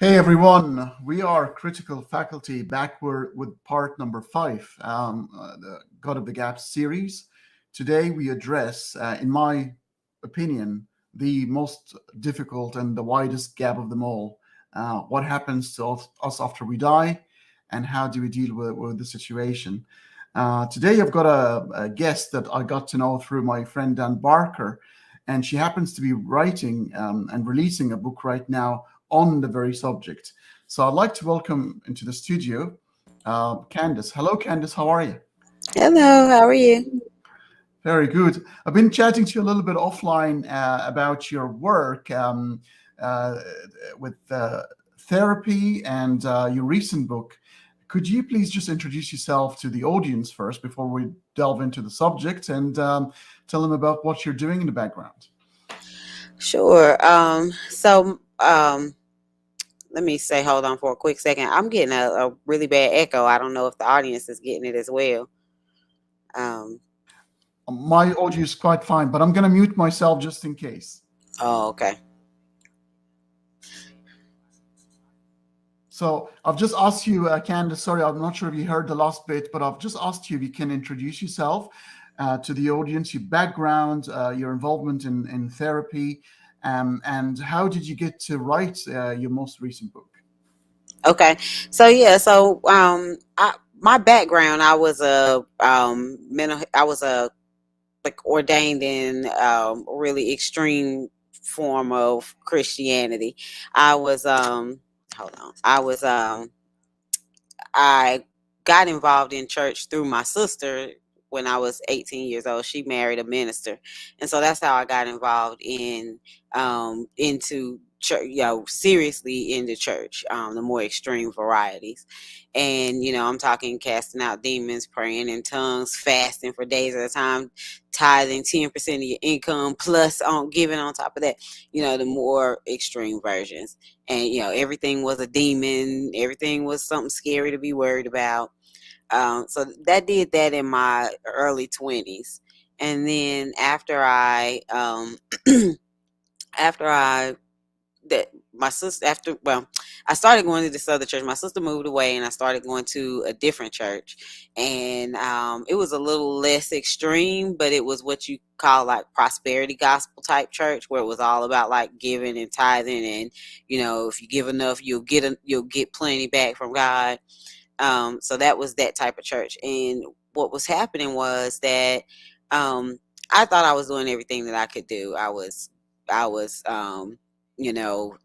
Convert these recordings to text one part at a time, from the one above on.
Hey everyone, we are Critical Faculty back with part number 5, the God of the Gaps series. Today we address, in my opinion, the most difficult and the widest gap of them all. What happens to us after we die, and how do we deal with the situation? Today I've got a guest that I got to know through my friend Dan Barker, and she happens to be writing and releasing a book right now on the very subject. So I'd like to welcome into the studio Candace. Hello, Candace. How are you? Hello, how are you? Very good. I've been chatting to you a little bit offline about your work uh, with therapy and your recent book. Could you please just introduce yourself to the audience first before we delve into the subject and tell them about what you're doing in the background? Sure. Let me say, hold on for a quick second. I'm getting a really bad echo. I don't know if the audience is getting it as well. Um, My audio is quite fine, but I'm going to mute myself just in case. okay. So I've just asked you, Candace, sorry, I'm not sure if you heard the last bit, but I've just asked you if you can introduce yourself to the audience, your background, your involvement in therapy, and how did you get to write your most recent book? Okay. So yeah, my background, I was I was a like ordained in really extreme form of Christianity. I was hold on. I got involved in church through my sister when I was 18 years old. She married a minister, and so that's how I got involved into church, seriously into church, the more extreme varieties. And I'm talking casting out demons, praying in tongues, fasting for days at a time, tithing 10% of your income plus on giving on top of that. The more extreme versions. And everything was a demon, everything was something scary to be worried about. So that did that in my early 20s. And then after I that my sister after well I started going to this other church. My sister moved away and I started going to a different church, and it was a little less extreme, but it was what you call like prosperity gospel type church, where it was all about like giving and tithing, and if you give enough you'll get plenty back from God. So that was that type of church. And what was happening was that I thought I was doing everything that I could do. I was you know,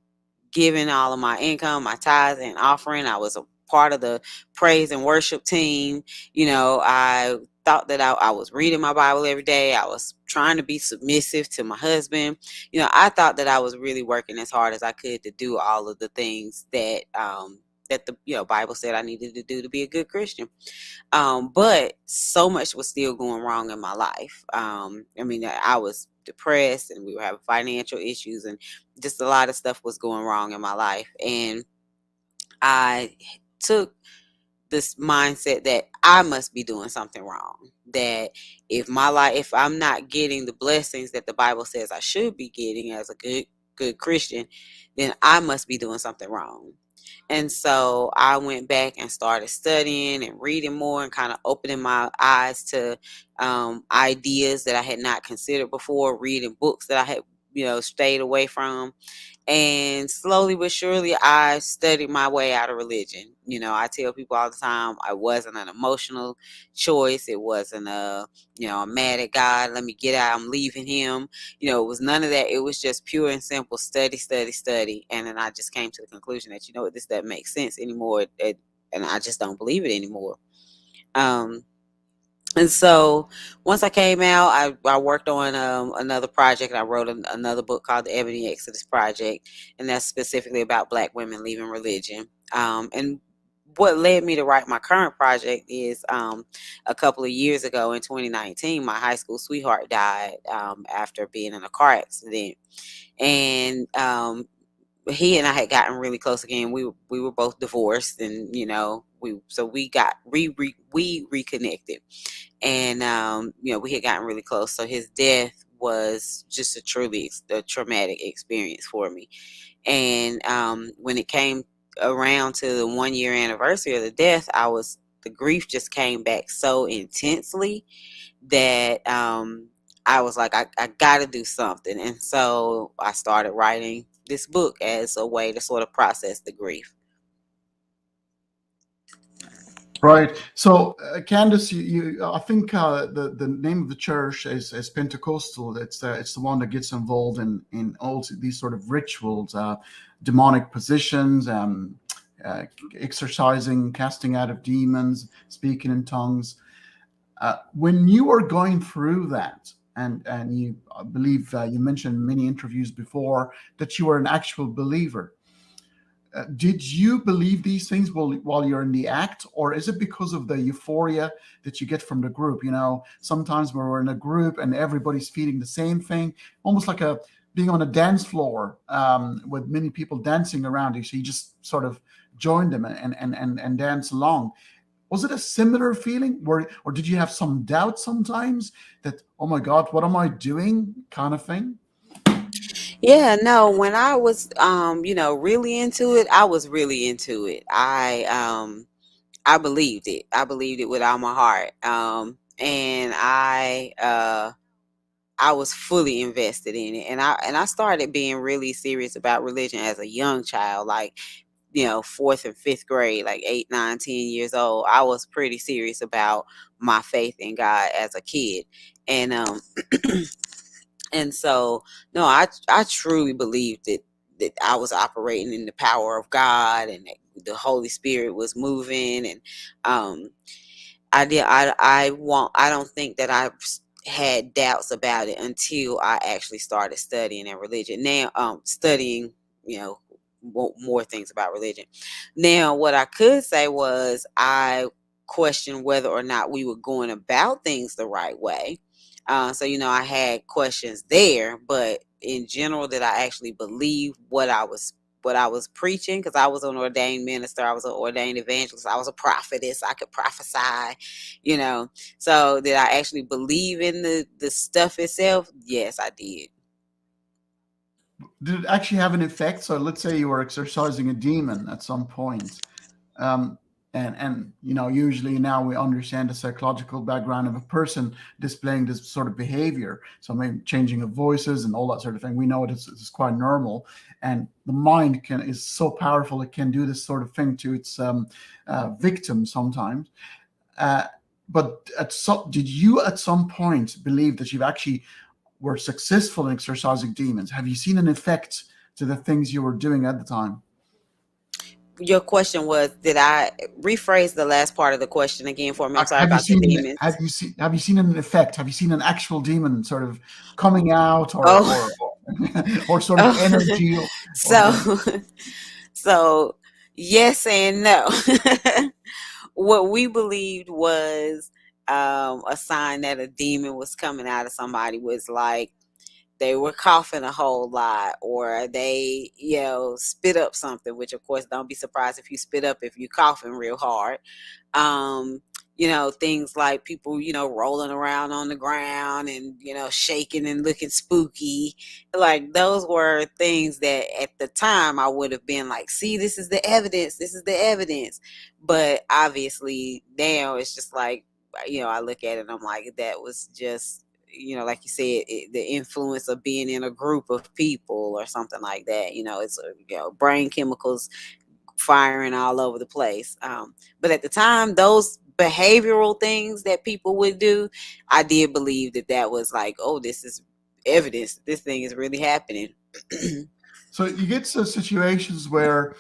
giving all of my income, my tithes and offering. I was a part of the praise and worship team. I thought that I was reading my Bible every day. I was trying to be submissive to my husband. I thought that I was really working as hard as I could to do all of the things that the Bible said I needed to do to be a good Christian. But so much was still going wrong in my life. I was depressed, and we were having financial issues, and just a lot of stuff was going wrong in my life. And I took this mindset that I must be doing something wrong. That if I'm not getting the blessings that the Bible says I should be getting as a good Christian, then I must be doing something wrong. And so I went back and started studying and reading more and kind of opening my eyes to ideas that I had not considered before, reading books that I had, stayed away from. And slowly but surely, I studied my way out of religion. I tell people all the time, I wasn't an emotional choice. It wasn't I'm mad at God. Let me get out. I'm leaving him. It was none of that. It was just pure and simple study, study, study. And then I just came to the conclusion that, this doesn't make sense anymore. And I just don't believe it anymore. And so once I came out, I worked on another project. I wrote another book called The Ebony Exodus Project, and that's specifically about Black women leaving religion. And what led me to write my current project is a couple of years ago in 2019, my high school sweetheart died after being in a car accident. And he and I had gotten really close again. We were both divorced, and we reconnected, and we had gotten really close. So his death was just a traumatic experience for me. And when it came around to the 1 year anniversary of the death, the grief just came back so intensely that I was like, I got to do something. And so I started writing this book as a way to sort of process the grief. Right. So, Candace, I think the name of the church is Pentecostal. It's the one that gets involved in all these sort of rituals, demonic positions, exorcising, casting out of demons, speaking in tongues. When you are going through that, and you, I believe you mentioned in many interviews before that you were an actual believer. Did you believe these things while you're in the act, or is it because of the euphoria that you get from the group? You know, sometimes when we're in a group and everybody's feeling the same thing, almost like being on a dance floor with many people dancing around you, so you just sort of join them and dance along. Was it a similar feeling, or did you have some doubt sometimes that, oh my God, what am I doing, kind of thing? Yeah, no, when I was really into it, I was really into it. I believed it. I believed it with all my heart. And I was fully invested in it. And I started being really serious about religion as a young child, like, fourth and fifth grade, like 8, 9, 10 years old. I was pretty serious about my faith in God as a kid. And and so, no, I truly believed that I was operating in the power of God, and that the Holy Spirit was moving. And um I don't think that I had doubts about it until I actually started studying in religion. Now, studying, more things about religion. Now, what I could say was I questioned whether or not we were going about things the right way. So, I had questions there, but in general, did I actually believe what I was preaching? Because I was an ordained minister, I was an ordained evangelist, I was a prophetess, I could prophesy, you know. So did I actually believe in the stuff itself? Yes, I did. Did it actually have an effect? So let's say you were exercising a demon at some point. Um, and usually now we understand the psychological background of a person displaying this sort of behavior. So maybe changing of voices and all that sort of thing. We know it's quite normal, and the mind is so powerful, it can do this sort of thing to its victim sometimes. Uh, but did you at some point believe that you've actually were successful in exorcising demons? Have you seen an effect to the things you were doing at the time? Your question was, did I rephrase the last part of the question again for me? I'm sorry Have you about the seen demons. have you seen an effect? Have you seen an actual demon sort of coming out, Oh, or sort of oh, energy, so or so yes and no. What we believed was a sign that a demon was coming out of somebody was like they were coughing a whole lot, or they, spit up something, which of course don't be surprised if you spit up if you're coughing real hard. um Things like people, rolling around on the ground and, shaking and looking spooky. Like, those were things that at the time I would have been like, see, this is the evidence, this is the evidence. But obviously now it's just like, I look at it and I'm like, that was just, like you said, the influence of being in a group of people or something like that. It's brain chemicals firing all over the place. But at the time, those behavioral things that people would do, I did believe that was like, oh, this is evidence. This thing is really happening. so you get to situations where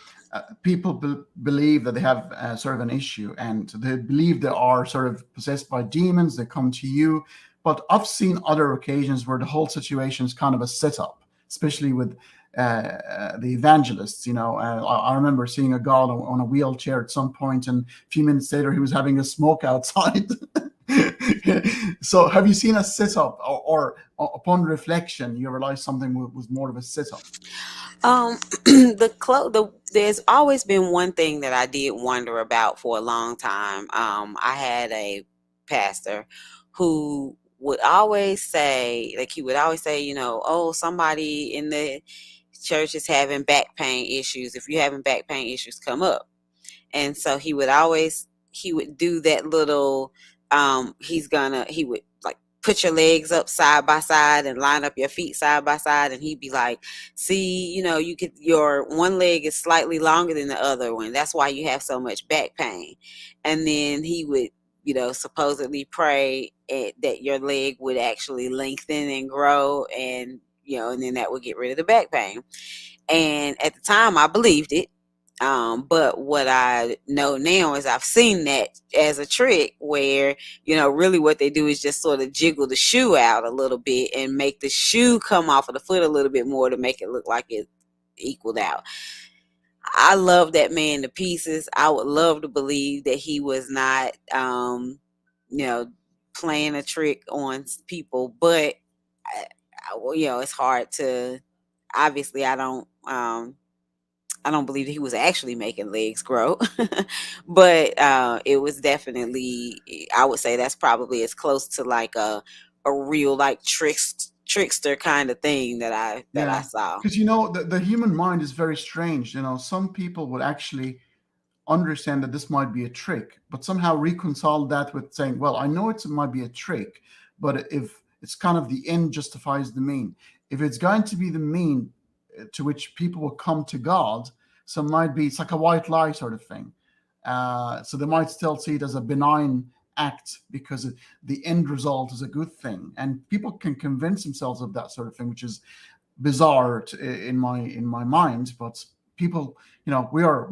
people believe that they have sort of an issue, and they believe they are sort of possessed by demons. They come to you, but I've seen other occasions where the whole situation is kind of a setup, especially with the evangelists. I remember seeing a guy on a wheelchair at some point, and a few minutes later he was having a smoke outside. So have you seen a setup, or upon reflection you realize something was more of a setup? There's always been one thing that I did wonder about for a long time. I had a pastor who would always say, like he would always say, oh, somebody in the church is having back pain issues. If you're having back pain issues, come up. And so he would do that little, he would like put your legs up side by side and line up your feet side by side, and he'd be like, see, your one leg is slightly longer than the other one, that's why you have so much back pain. And then he would supposedly pray that your leg would actually lengthen and grow, and then that would get rid of the back pain. And at the time I believed it. But what I know now is I've seen that as a trick where, really what they do is just sort of jiggle the shoe out a little bit and make the shoe come off of the foot a little bit more to make it look like it equaled out. I love that man to pieces. I would love to believe that he was not, playing a trick on people, but it's hard to, obviously I don't believe that he was actually making legs grow, but it was definitely, I would say that's probably as close to like a real like trickster kind of thing that I Yeah, saw. because the human mind is very strange. Some people would actually understand that this might be a trick, but somehow reconcile that with saying, well, I know it might be a trick, but if it's kind of the end justifies the mean. If it's going to be the mean to which people will come to God, so it might be, it's like a white lie sort of thing. So they might still see it as a benign act because the end result is a good thing, and people can convince themselves of that sort of thing, which is bizarre in my mind. But people, we are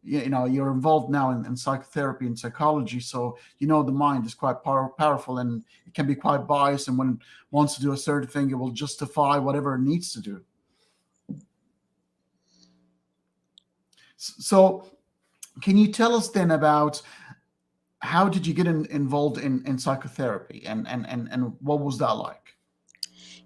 you're involved now in psychotherapy and psychology, so the mind is quite powerful, and it can be quite biased, and when it wants to do a certain thing, it will justify whatever it needs to do. So can you tell us then about how did you get involved in psychotherapy, and what was that like?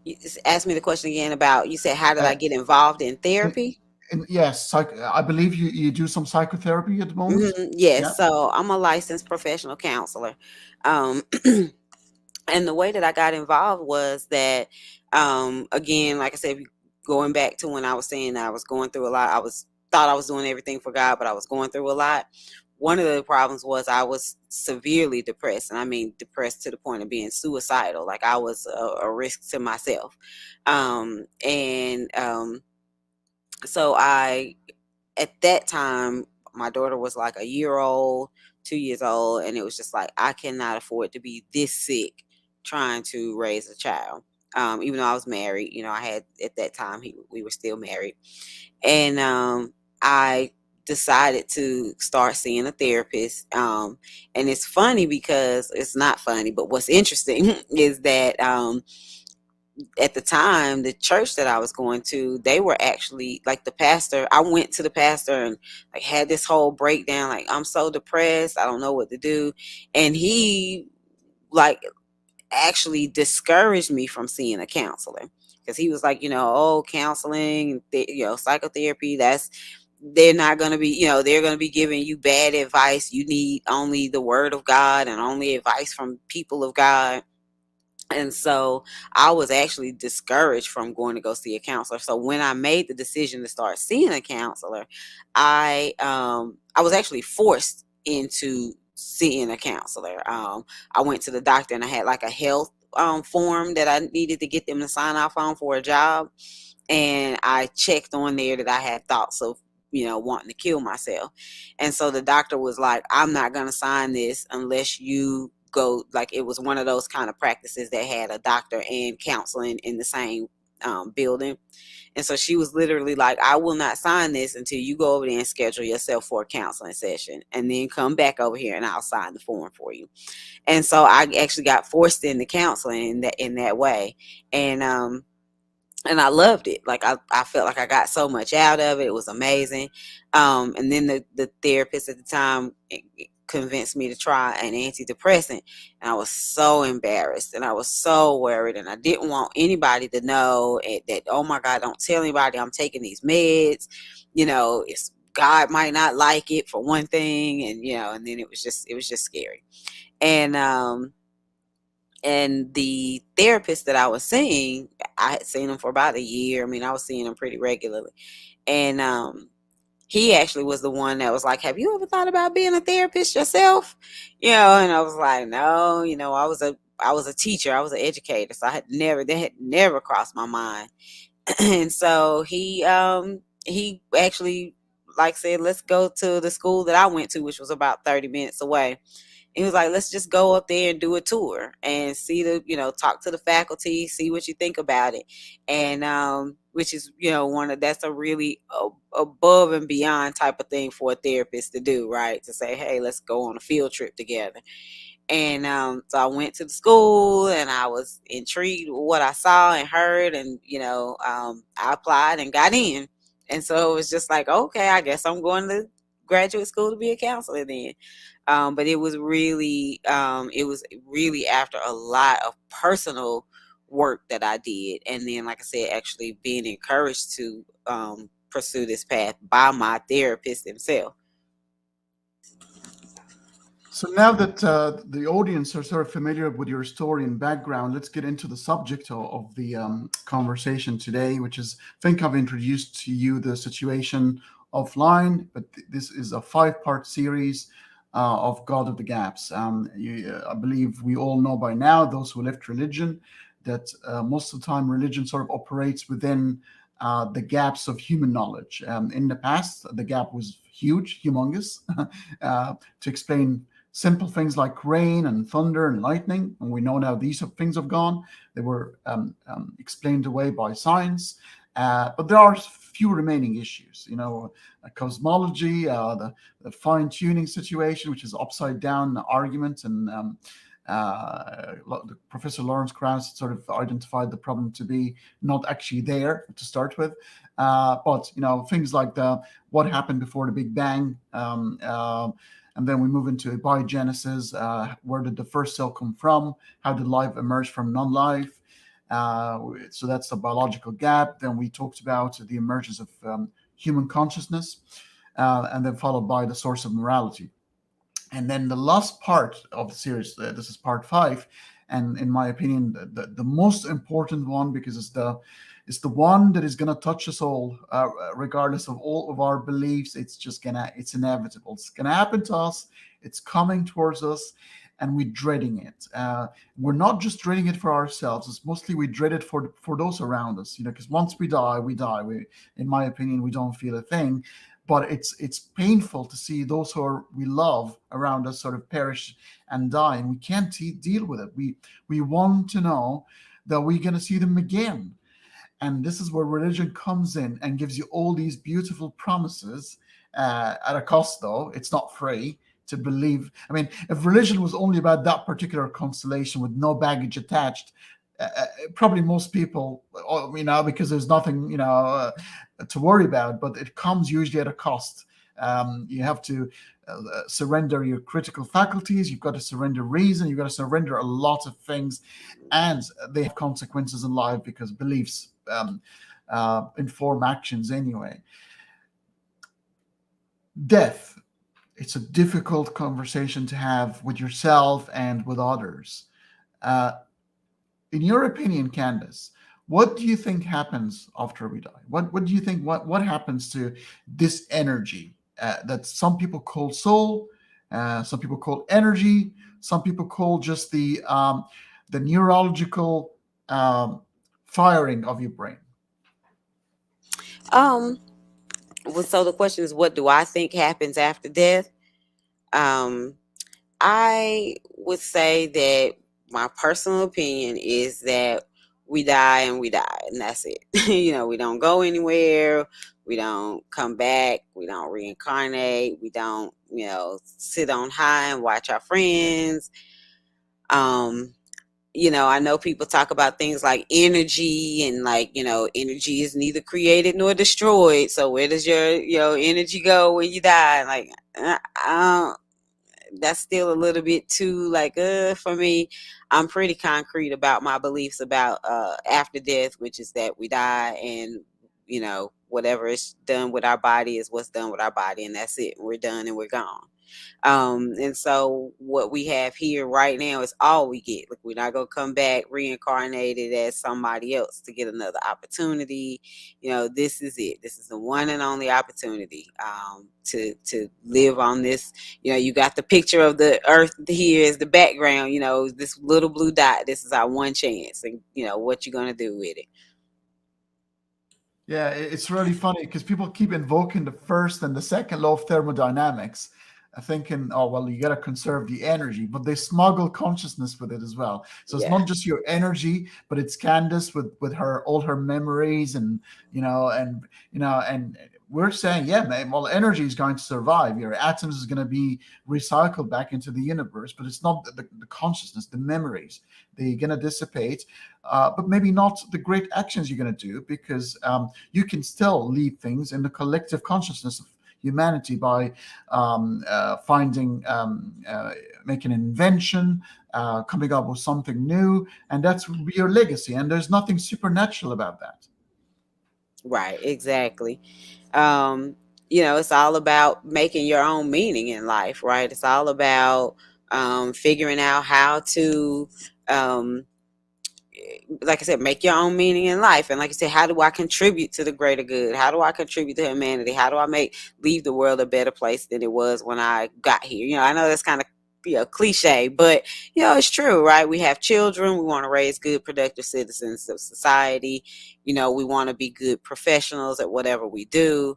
You just asked me the question again about, you said, how did uh, I get involved in and, therapy? and yes, I believe you do some psychotherapy at the moment. Yes, Yeah. so I'm a licensed professional counselor. Um, and the way that I got involved was that, again, like I said, going back to when I was saying I was going through a lot, thought I was doing everything for God, but I was going through a lot. One of the problems was I was severely depressed, and I mean depressed to the point of being suicidal. Like I was a risk to myself, and so at that time, my daughter was like a year old, 2 years old, and it was just like I cannot afford to be this sick trying to raise a child. Even though I was married, I had at that time we were still married, and I decided to start seeing a therapist. And it's funny because it's not funny, but what's interesting is that at the time, the church that I was going to, they were actually like the pastor. I went to the pastor and like had this whole breakdown, like I'm so depressed, I don't know what to do. And he like actually discouraged me from seeing a counselor because he was like, oh, counseling, psychotherapy, they're not going to be, they're going to be giving you bad advice. You need only the word of God and only advice from people of God. And so I was actually discouraged from going to go see a counselor. So when I made the decision to start seeing a counselor, I was actually forced into seeing a counselor. I went to the doctor and I had like a health form that I needed to get them to sign off on for a job. And I checked on there that I had thoughts of wanting to kill myself. And so the doctor was like, I'm not going to sign this unless you go, like it was one of those kind of practices that had a doctor and counseling in the same building. And so she was literally like, I will not sign this until you go over there and schedule yourself for a counseling session and then come back over here and I'll sign the form for you. And so I actually got forced into counseling in that way. And I loved it. Like I felt like I got so much out of it. It was amazing. And then the therapist at the time convinced me to try an antidepressant. And I was so embarrassed and I was so worried. And I didn't want anybody to know that, oh my God, don't tell anybody I'm taking these meds. It's God might not like it for one thing. And, and then it was just scary. And And the therapist that I was seeing, I had seen him for about a year. I mean, I was seeing him pretty regularly. And he actually was the one that was like, "Have you ever thought about being a therapist yourself?" And I was like, "No, I was a teacher, I was an educator, so that had never crossed my mind." And so he actually like said, "Let's go to the school that I went to, which was about 30 minutes away." He was like, "Let's just go up there and do a tour and see talk to the faculty, see what you think about it." And which is, that's a really above and beyond type of thing for a therapist to do, right? To say, "Hey, let's go on a field trip together." And so I went to the school and I was intrigued with what I saw and heard. And, I applied and got in. And so it was just like, okay, I guess I'm going to graduate school to be a counselor then. But it was really after a lot of personal work that I did. And then, like I said, actually being encouraged to pursue this path by my therapist himself. So now that the audience are sort of familiar with your story and background, let's get into the subject of the conversation today, which is, I think I've introduced to you the situation offline, but this is a five-part series of God of the Gaps. I believe we all know by now, those who left religion, that most of the time religion sort of operates within the gaps of human knowledge. In the past, the gap was huge, humongous. To explain simple things like rain and thunder and lightning, and we know now these things have gone. They were explained away by science, but there are few remaining issues. Cosmology, the fine-tuning situation, which is upside down argument, and Professor Lawrence Krauss sort of identified the problem to be not actually there to start with. But things like what happened before the Big Bang. And then we move into abiogenesis. Where did the first cell come from? How did life emerge from non-life? So that's the biological gap. Then we talked about the emergence of human consciousness, and then followed by the source of morality. And then the last part of the series, this is part 5, and in my opinion, the most important one, because it's the one that is going to touch us all, regardless of all of our beliefs. It's inevitable. It's gonna happen to us. It's coming towards us, and we're dreading it. We're not just dreading it for ourselves. It's mostly we dread it for those around us. Because once we die, we die. In my opinion, we don't feel a thing. But it's painful to see those we love around us sort of perish and die, and we can't deal with it. We want to know that we're going to see them again. And this is where religion comes in and gives you all these beautiful promises, at a cost, though. It's not free to believe. I mean, if religion was only about that particular constellation with no baggage attached, probably most people, because there's nothing, to worry about, but it comes usually at a cost. You have to surrender your critical faculties. You've got to surrender reason. You've got to surrender a lot of things, and they have consequences in life because beliefs inform actions anyway. Death. It's a difficult conversation to have with yourself and with others. Uh, in your opinion, Candace, what do you think happens after we die? What do you think? What happens to this energy that some people call soul, some people call energy, some people call just the neurological firing of your brain? Um, so the question is, what do I think happens after death? Um, I would say that my personal opinion is that we die and we die, and that's it. We don't go anywhere. We don't come back. We don't reincarnate. We don't, sit on high and watch our friends. Um, I know people talk about things like energy, and like, energy is neither created nor destroyed. So where does your energy go when you die? Like, I that's still a little bit too like for me. I'm pretty concrete about my beliefs about after death, which is that we die, and whatever is done with our body is what's done with our body, and that's it. We're done and we're gone. And so what we have here right now is all we get. Like, we're not gonna come back reincarnated as somebody else to get another opportunity. This is it. This is the one and only opportunity, to live on this. You got the picture of the earth here as the background. This little blue dot. This is our one chance, and what you gonna do with it. Yeah, it's really funny because people keep invoking the first and the second law of thermodynamics, thinking, oh, well, you got to conserve the energy, but they smuggle consciousness with it as well. So it's Yeah. not just your energy, but it's Candace with her all her memories, and and we're saying, yeah, man, well, energy is going to survive. Your atoms is going to be recycled back into the universe, but it's not the consciousness, the memories. They're going to dissipate, but maybe not the great actions you're going to do, because you can still leave things in the collective consciousness of humanity by finding, making an invention, coming up with something new, and that's your legacy. And there's nothing supernatural about that. Right, exactly. It's all about making your own meaning in life, right? It's all about figuring out how to, um, like I said, make your own meaning in life. And like I said, how do I contribute to the greater good? How do I contribute to humanity? How do I leave the world a better place than it was when I got here? I know that's kind of cliche, but it's true, right? We have children. We want to raise good, productive citizens of society. We want to be good professionals at whatever we do.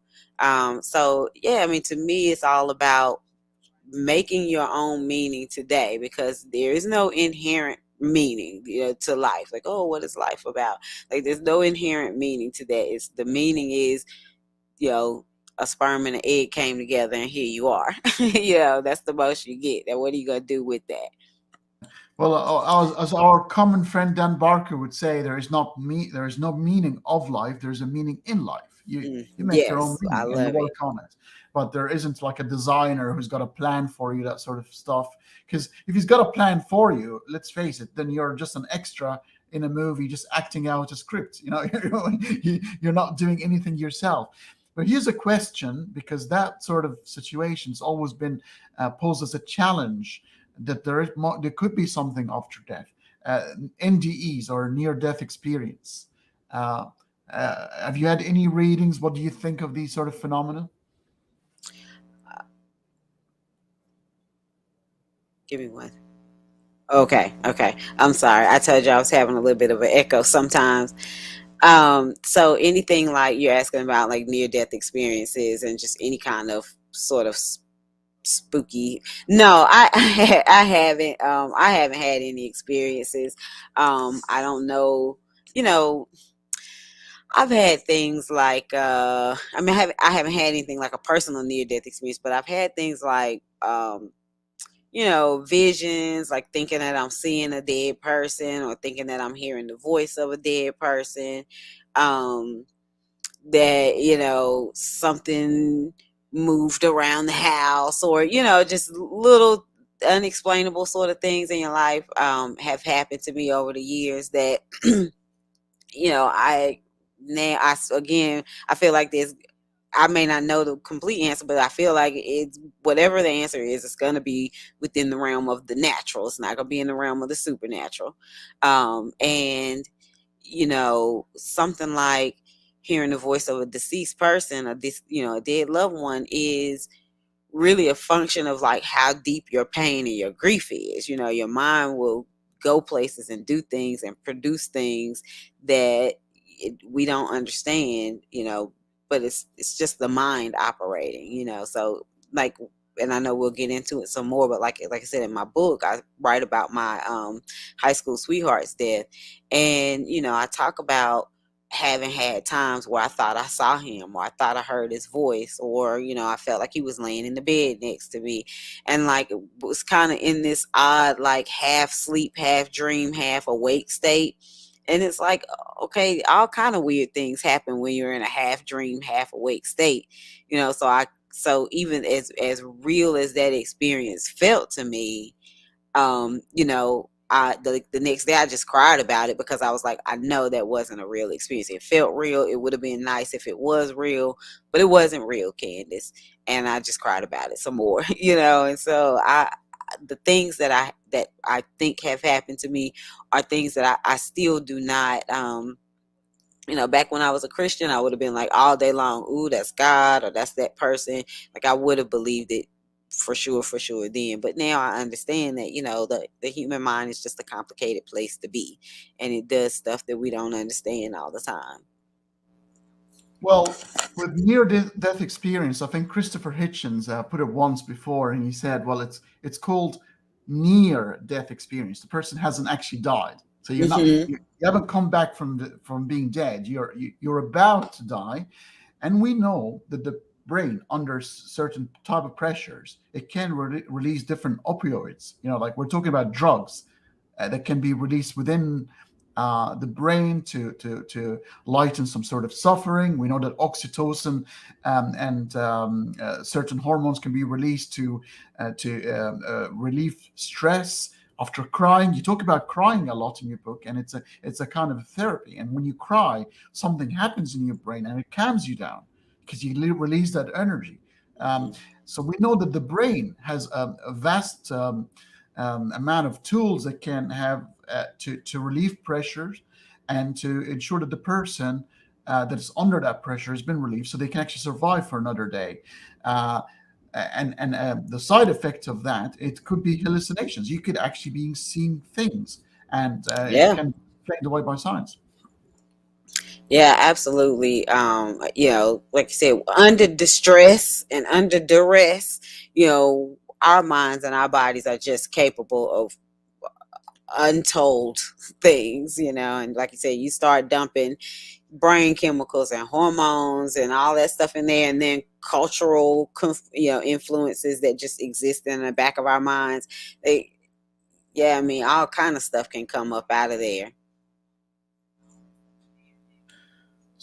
So yeah, I mean, to me, it's all about making your own meaning today, because there is no inherent meaning to life. Like, oh, what is life about? Like, there's no inherent meaning to that. It's the meaning is, you know a sperm and an egg came together and here you are. That's the most you get. And what are you gonna do with that? Well, as our common friend Dan Barker would say, there is no meaning of life. There's a meaning in life. You make your own Yes, I meaning and you love it. work on it. But there isn't like a designer who's got a plan for you, that sort of stuff. Because if he's got a plan for you, let's face it, then you're just an extra in a movie, just acting out a script. You're not doing anything yourself. But here's a question, because that sort of situation's always been posed as a challenge, that there could be something after death, NDEs, or near death experience. Uh, have you had any readings? What do you think of these sort of phenomena? Give me one. Okay. I'm sorry. I told you I was having a little bit of an echo sometimes. So anything like you're asking about, like near death experiences and just any kind of sort of spooky. No, I haven't had any experiences. I don't know. You know, I've had things like I mean, I haven't had anything like a personal near death experience, but I've had things like visions, like thinking that I'm seeing a dead person, or thinking that I'm hearing the voice of a dead person. Um, that, something moved around the house, or, just little unexplainable sort of things in your life have happened to me over the years that, again, I feel like there's I may not know the complete answer, but I feel like it's whatever the answer is, it's going to be within the realm of the natural. It's not going to be in the realm of the supernatural. And, something like hearing the voice of a deceased person, or this, a dead loved one, is really a function of like how deep your pain and your grief is. Your mind will go places and do things and produce things that we don't understand, but it's just the mind operating, so, like, and I know we'll get into it some more, but like I said, in my book, I write about my high school sweetheart's death. And I talk about having had times where I thought I saw him, or I thought I heard his voice, or I felt like he was laying in the bed next to me, and like it was kind of in this odd, like half sleep, half dream, half awake state. And it's like, okay, all kind of weird things happen when you're in a half dream, half awake state. So even as real as that experience felt to me, the next day I just cried about it, because I was like, I know that wasn't a real experience. It felt real. It would have been nice if it was real, but it wasn't real, Candace. And I just cried about it some more, And so the things that I think have happened to me are things that I still do not. Back when I was a Christian, I would have been like all day long, ooh, that's God, or that's that person. Like, I would have believed it for sure then. But now I understand that, the human mind is just a complicated place to be. And it does stuff that we don't understand all the time. Well, with near-death experience, I think Christopher Hitchens put it once before, and he said, "Well, it's called near-death experience. The person hasn't actually died, so you're not Hmm. you, you haven't come back from being dead. You're about to die, and we know that the brain, under certain type of pressures, it can release different opioids. Like we're talking about drugs that can be released within the brain to lighten some sort of suffering. We know that oxytocin and certain hormones can be released to relieve stress after crying. You talk about crying a lot in your book, and it's a kind of therapy. And when you cry, something happens in your brain, and it calms you down because you release that energy. Um, so we know that the brain has a vast amount of tools that can have to relieve pressures and to ensure that the person that is under that pressure has been relieved, so they can actually survive for another day. Uh, and the side effect of that, it could be hallucinations. You could actually be seeing things, and it Yeah. can be explained away by science. Yeah, absolutely. Like you said, under distress and under duress, our minds and our bodies are just capable of untold things, and like you said, you start dumping brain chemicals and hormones and all that stuff in there, and then cultural influences that just exist in the back of our minds. Yeah, I mean, all kind of stuff can come up out of there.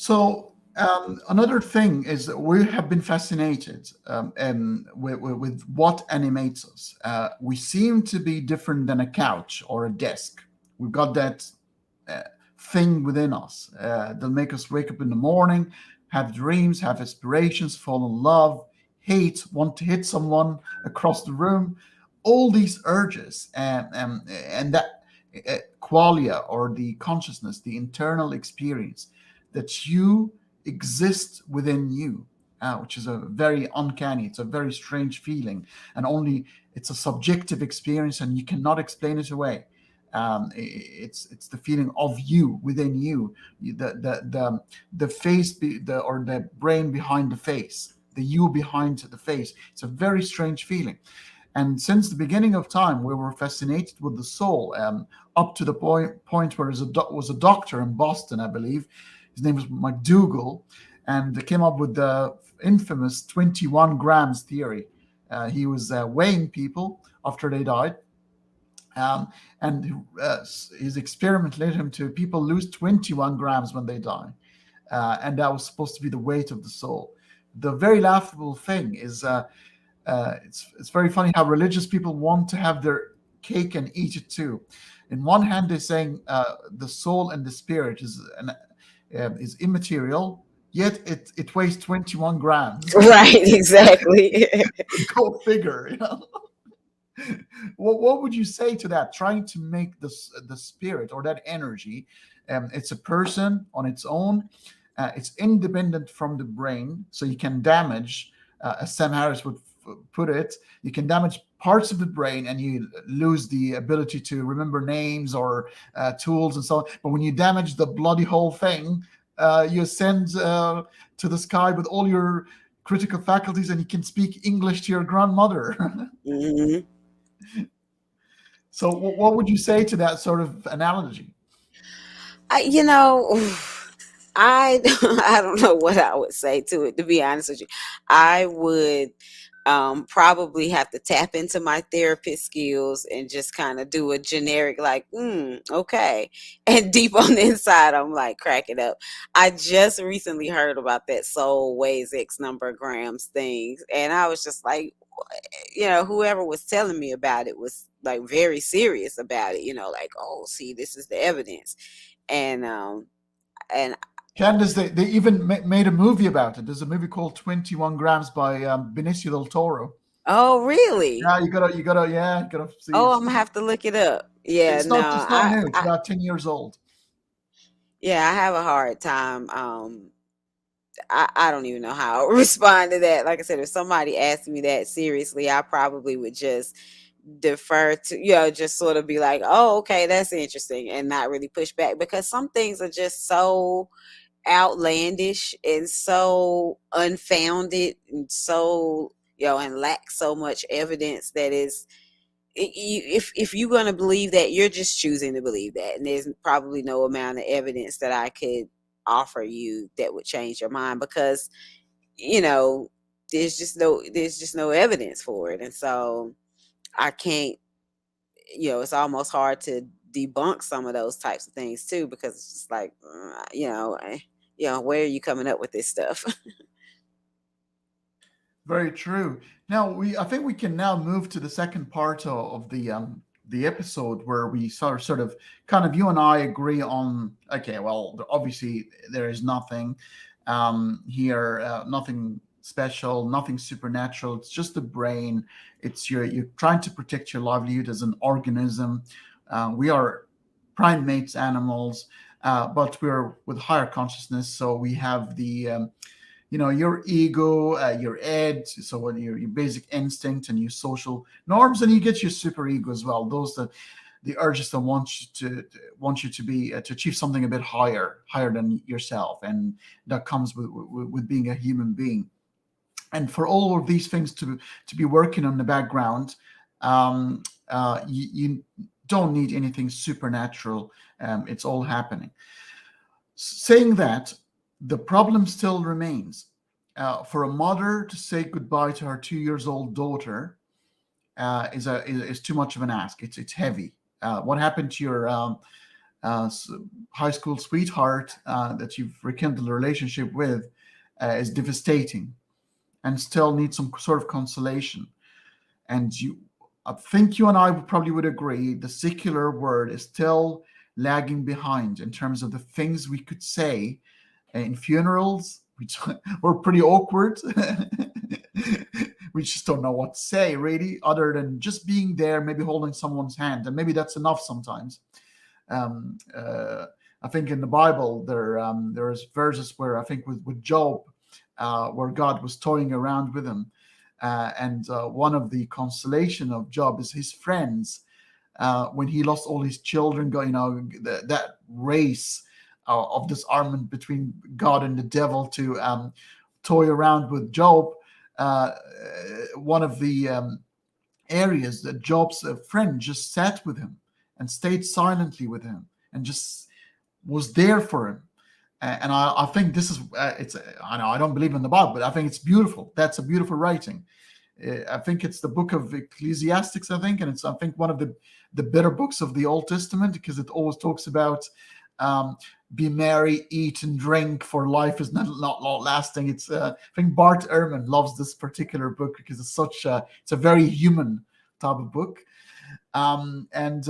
So another thing is that we have been fascinated with what animates us. We seem to be different than a couch or a desk. We've got that uh, thing within us that make us wake up in the morning, have dreams, have aspirations, fall in love, hate, want to hit someone across the room. All these urges and that qualia, or the consciousness, the internal experience that you exist within you, which is a very uncanny, it's a very strange feeling, and only it's a subjective experience, and you cannot explain it away. It's the feeling of you within you, the face, or the brain behind the face, the you behind the face. It's a very strange feeling. And since the beginning of time, we were fascinated with the soul, up to the point where was a doctor in Boston, I believe. His name was McDougall, and they came up with the infamous 21 grams theory. He was weighing people after they died, um, and his experiment led him to people lose 21 grams when they die, and that was supposed to be the weight of the soul. The very laughable thing is it's very funny how religious people want to have their cake and eat it too. In one hand, they're saying the soul and the spirit is immaterial, yet it weighs 21 grams. Right, exactly. Go figure. What would you say to that? Trying to make the spirit, or that energy, it's a person on its own. It's independent from the brain, so you can damage, as Sam Harris would put it, you can damage parts of the brain and you lose the ability to remember names or tools and so on. But when you damage the bloody whole thing, you ascend to the sky with all your critical faculties, and you can speak English to your grandmother. Hmm. So, what would you say to that sort of analogy? I, you know, I I don't know what I would say to it, to be honest with you. I would probably have to tap into my therapist skills and just kind of do a generic, like, okay. And deep on the inside, I'm like cracking up. I just recently heard about that soul weighs X number of grams things. And I was just like, whoever was telling me about it was like very serious about it, like, oh, see, this is the evidence. And Candace, they even made a movie about it. There's a movie called 21 Grams by Benicio del Toro. oh, really? Yeah, you gotta see Oh, it. I'm gonna have to look it up. Yeah, It's no, not new. It's about 10 years old. yeah, I have a hard time. I don't even know how I would respond to that. Like I said, if somebody asked me that seriously, I probably would just defer to, just sort of be like, oh, okay, that's interesting, and not really push back, because some things are just so outlandish and so unfounded and so, and lack so much evidence that is, if you're going to believe that, you're just choosing to believe that, and there's probably no amount of evidence that I could offer you that would change your mind, because you know there's just no evidence for it. And so I can't, it's almost hard to debunk some of those types of things too, because it's just like, where are you coming up with this stuff? Very true. Now I think we can now move to the second part of the episode, where we sort of kind of you and I agree on, okay, well, obviously there is nothing here, nothing special, nothing supernatural. It's just the brain. It's you're trying to protect your livelihood as an organism. We are primates, animals, but we're with higher consciousness, so we have the your ego, your ed, so when your basic instinct and your social norms, and you get your super ego as well. Those the urges that want you to be to achieve something a bit higher than yourself, and that comes with being a human being. And for all of these things to be working on the background, you don't need anything supernatural. It's all happening. Saying that, the problem still remains. For a mother to say goodbye to her 2 years old daughter is too much of an ask. It's heavy. What happened to your high school sweetheart that you've rekindled a relationship with is devastating, and still needs some sort of consolation. And I think you and I probably would agree, the secular word is still lagging behind in terms of the things we could say in funerals, which were pretty awkward. We just don't know what to say, really, other than just being there, maybe holding someone's hand, and maybe that's enough sometimes. Um, uh, I think in the Bible there's verses where I think with Job, where God was toying around with him, and one of the consolation of Job is his friends. When he lost all his children, that race of disarmament between God and the devil to toy around with Job. Uh, One of the areas that Job's friend just sat with him and stayed silently with him and just was there for him. And I think this is it's. I know I don't believe in the Bible, but I think it's beautiful. That's a beautiful writing. I think it's the book of Ecclesiastics, I think, and it's I think one of the better books of the Old Testament, because it always talks about be merry, eat and drink, for life is not lasting. It's I think Bart Ehrman loves this particular book because it's a very human type of book. And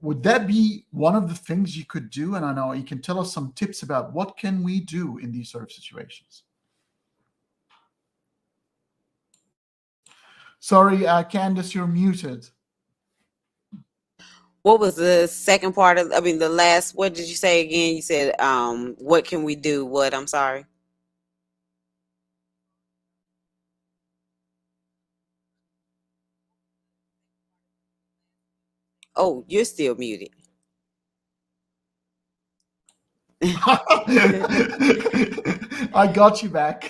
would that be one of the things you could do? And I know you can tell us some tips about what can we do in these sort of situations. Sorry, Candace, you're muted. What was the second part of, I mean, the last, what did you say again? You said, what can we do? What? I'm sorry. Oh, you're still muted. I got you back.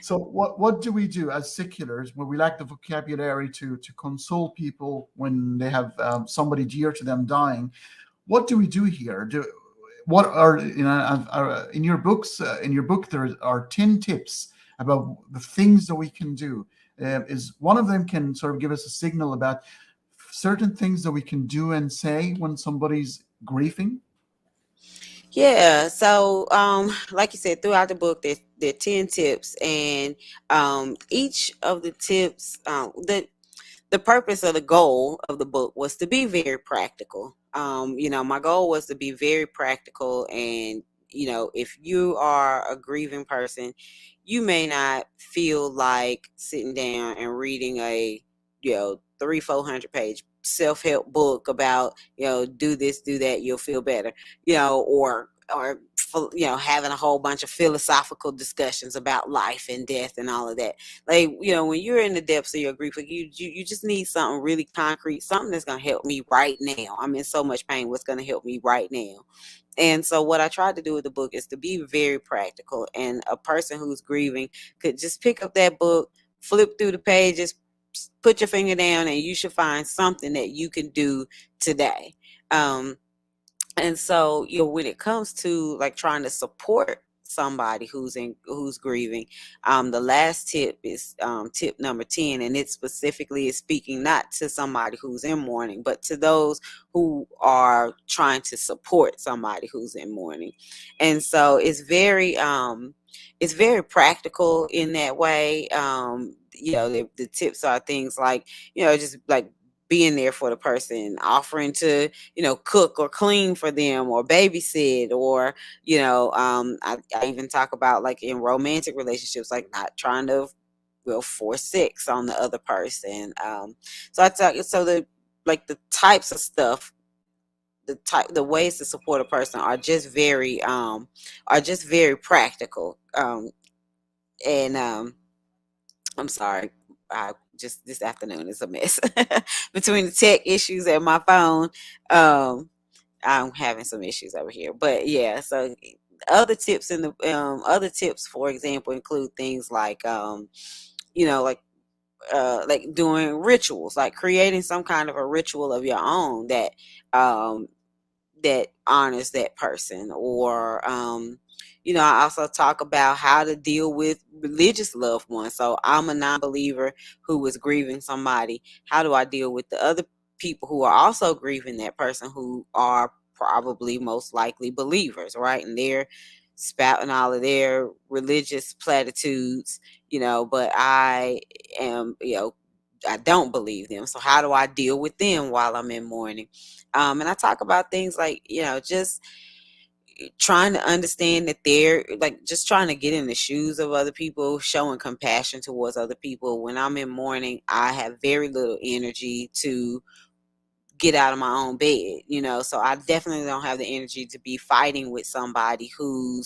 So what do we do as seculars when we lack the vocabulary to console people when they have somebody dear to them dying? What do we do here? What are in your books? In your book, there are 10 tips about the things that we can do. Is one of them can sort of give us a signal about certain things that we can do and say when somebody's grieving? Yeah, so like you said, throughout the book, there are 10 tips, and each of the tips, the purpose or the goal of the book was to be very practical. My goal was to be very practical, and if you are a grieving person, you may not feel like sitting down and reading a 300-400 page self-help book about do this, do that, you'll feel better, or having a whole bunch of philosophical discussions about life and death and all of that. Like, when you're in the depths of your grief, like you just need something really concrete, something that's going to help me right now. I'm in so much pain. What's going to help me right now? And so what I tried to do with the book is to be very practical, and a person who's grieving could just pick up that book, flip through the pages, put your finger down, and you should find something that you can do today. And so, when it comes to like trying to support somebody who's grieving, the last tip is tip number 10, and it specifically is speaking not to somebody who's in mourning, but to those who are trying to support somebody who's in mourning. And so it's very practical in that way. The tips are things like, just like being there for the person, offering to, cook or clean for them or babysit, or, I even talk about like in romantic relationships, like not trying to force sex on the other person. So I talk, so the types of stuff, the ways to support a person are just very practical. And I'm sorry. Just this afternoon is a mess between the tech issues and my phone. I'm having some issues over here, but yeah. So other tips, for example, include things like like doing rituals, like creating some kind of a ritual of your own um, that honors that person, or I also talk about how to deal with religious loved ones. So I'm a non-believer who is grieving somebody. How do I deal with the other people who are also grieving that person, who are probably most likely believers, right? And they're spouting all of their religious platitudes, but I am, I don't believe them. So how do I deal with them while I'm in mourning? And I talk about things like, just trying to understand that they're like just trying to get in the shoes of other people, showing compassion towards other people. When I'm in mourning, I have very little energy to get out of my own bed, so I definitely don't have the energy to be fighting with somebody who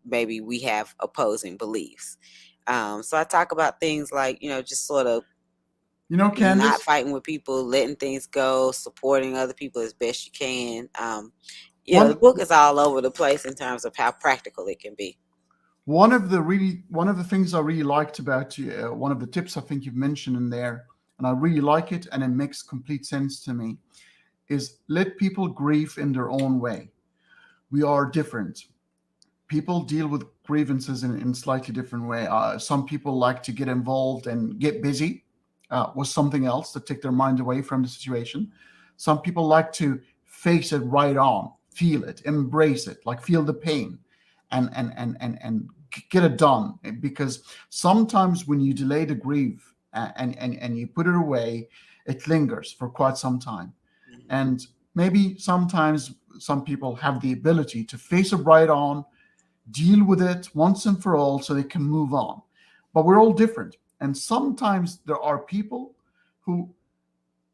maybe we have opposing beliefs. So I talk about things like, just sort of not Candace, fighting with people, letting things go, supporting other people as best you can. The one book is all over the place in terms of how practical it can be. one of the things I really liked about you, one of the tips I think you've mentioned in there, and I really like it, and it makes complete sense to me, is let people grieve in their own way. We are different. People deal with grievances in slightly different way. Some people like to get involved and get busy with something else to take their mind away from the situation. Some people like to face it right on, feel it, embrace it, like feel the pain, and get it done. Because sometimes when you delay the grief and you put it away, it lingers for quite some time. Mhm. And maybe sometimes some people have the ability to face it right on, deal with it once and for all so they can move on. But we're all different. And sometimes there are people who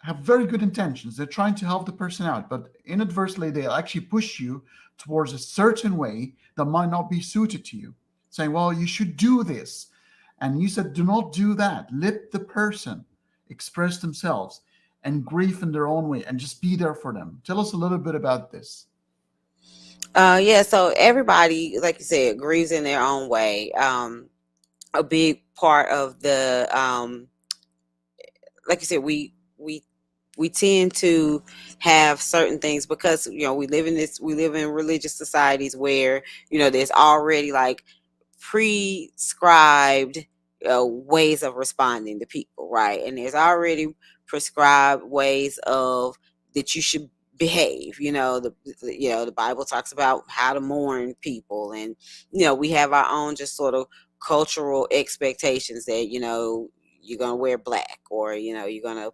have very good intentions. They're trying to help the person out, but inadvertently, they'll actually push you towards a certain way that might not be suited to you, saying, well, you should do this. And you said, do not do that. Let the person express themselves and grieve in their own way and just be there for them. Tell us a little bit about this. Yeah, so everybody, like you said, grieves in their own way. A big part of the like you said, we tend to have certain things because we live in religious societies where there's already like prescribed ways of responding to people, right? And there's already prescribed ways of that you should behave. The Bible talks about how to mourn people, and we have our own just sort of cultural expectations that, you're gonna wear black, or you're gonna,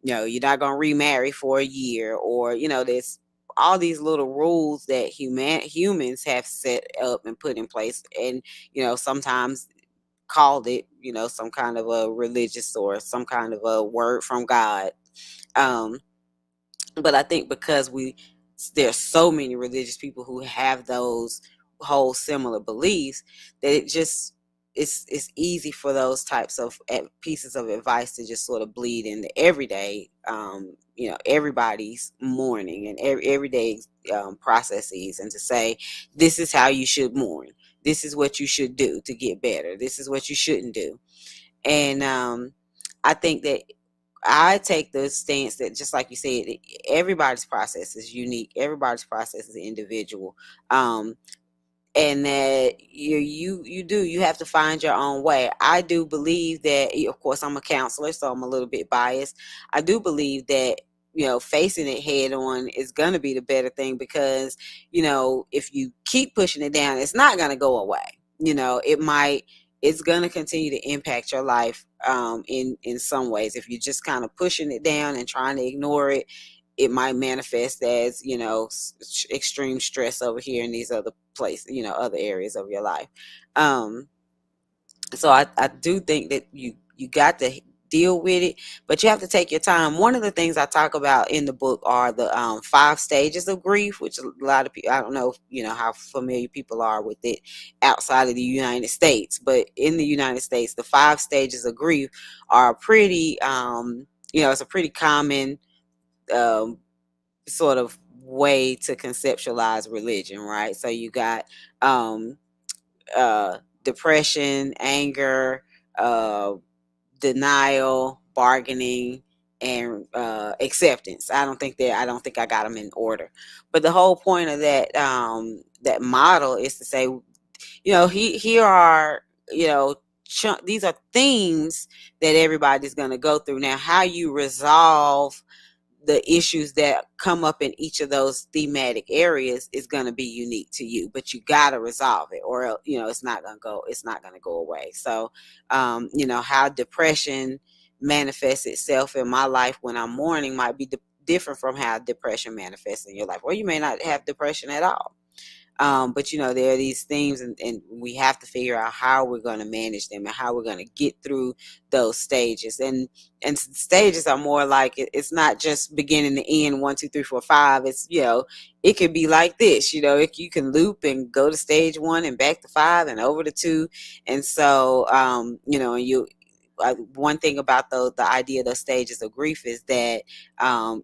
you're not gonna remarry for a year, or there's all these little rules that humans have set up and put in place, and sometimes called it, some kind of a religious or some kind of a word from God. Um, but I think because there's so many religious people who have those whole similar beliefs, that it's easy for those types of pieces of advice to just sort of bleed into everyday, everybody's mourning and everyday processes, and to say, this is how you should mourn, this is what you should do to get better, this is what you shouldn't do. And I think that I take the stance that, just like you said, everybody's process is unique. Everybody's process is individual. Um, and that you have to find your own way. I do believe that, of course, I'm a counselor, so I'm a little bit biased. I do believe that, facing it head on is going to be the better thing, because, if you keep pushing it down, it's not going to go away. It's going to continue to impact your life, in some ways. If you're just kind of pushing it down and trying to ignore it, it might manifest as, extreme stress over here in these other places, other areas of your life. Um, so I do think that you got to deal with it, but you have to take your time. One of the things I talk about in the book are the 5 stages of grief, which a lot of people, I don't know if, how familiar people are with it outside of the United States, but in the United States, the 5 stages of grief are pretty, it's a pretty common, um, sort of way to conceptualize religion, right? So you got, um, depression, anger, uh, denial, bargaining, and acceptance. I don't think I got them in order, but the whole point of that model is to say, here are, these are themes that everybody's going to go through. Now, how you resolve the issues that come up in each of those thematic areas is going to be unique to you, but you got to resolve it, or it's not going to go away. So how depression manifests itself in my life when I'm mourning might be different from how depression manifests in your life, or you may not have depression at all. But there are these themes, and we have to figure out how we're going to manage them and how we're going to get through those stages. And stages are more like, it's not just beginning to end, 1, 2, 3, 4, 5. It's, it could be like this. You can loop and go to stage 1 and back to 5 and over to 2. And so and one thing about the idea of the stages of grief is that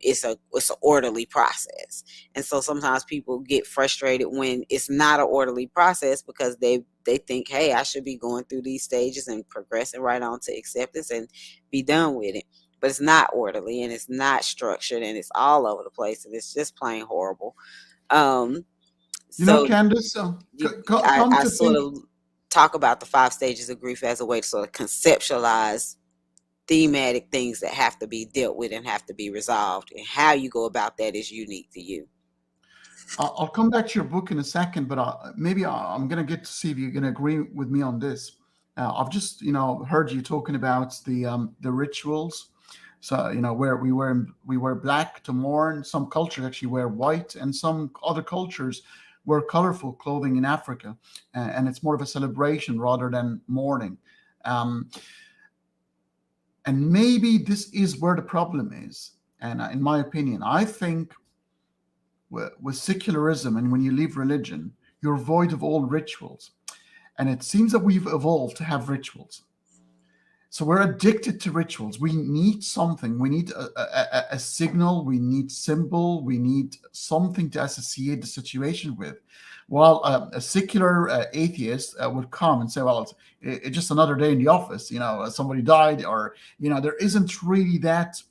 it's an orderly process. And so sometimes people get frustrated when it's not an orderly process, because they think, hey, I should be going through these stages and progressing right on to acceptance and be done with it. But it's not orderly, and it's not structured, and it's all over the place, and it's just plain horrible. Um, so Candace, come I to sort think. of talk about the 5 stages of grief as a way to sort of conceptualize thematic things that have to be dealt with and have to be resolved, and how you go about that is unique to you. I'll come back to your book in a second, but maybe I'm going to get to see if you're going to agree with me on this. I've just, heard you talking about the rituals. So, where we wear black to mourn. Some cultures actually wear white, and some other cultures wear colorful clothing in Africa, and it's more of a celebration rather than mourning. Um, and maybe this is where the problem is. And in my opinion, I think with secularism, and when you leave religion, you're void of all rituals. And it seems that we've evolved to have rituals. So we're addicted to rituals. We need something. We need a signal. We need symbol. We need something to associate the situation with. While a secular atheist would come and say, well, it's just another day in the office. Somebody died, or, there isn't really that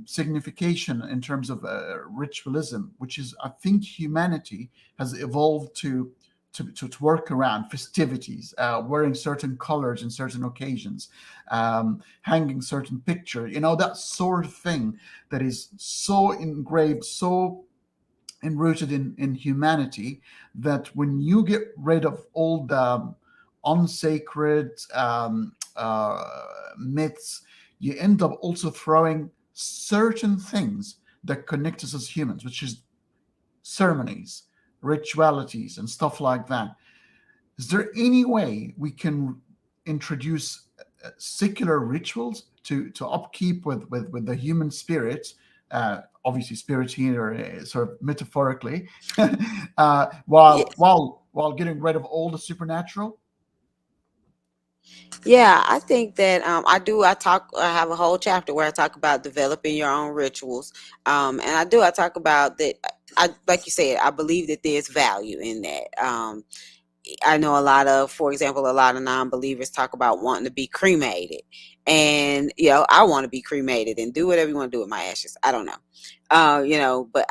signification in terms of ritualism, which is, I think, humanity has evolved to work around festivities, wearing certain colors in certain occasions, hanging certain picture, that sort of thing that is so engraved, so enrooted in humanity, that when you get rid of all unsacred myths, you end up also throwing certain things that connect us as humans, which is ceremonies, ritualities, and stuff like that. Is there any way we can introduce secular rituals to upkeep with the human spirit? Obviously, spirit here, sort of metaphorically, Yeah, while getting rid of all the supernatural. yeah, I think that I do. I have a whole chapter where I talk about developing your own rituals, and I talk about that. I like you said, I believe that there's value in that. I know for example, a lot of non-believers talk about wanting to be cremated, and I want to be cremated and do whatever you want to do with my ashes. I don't know, but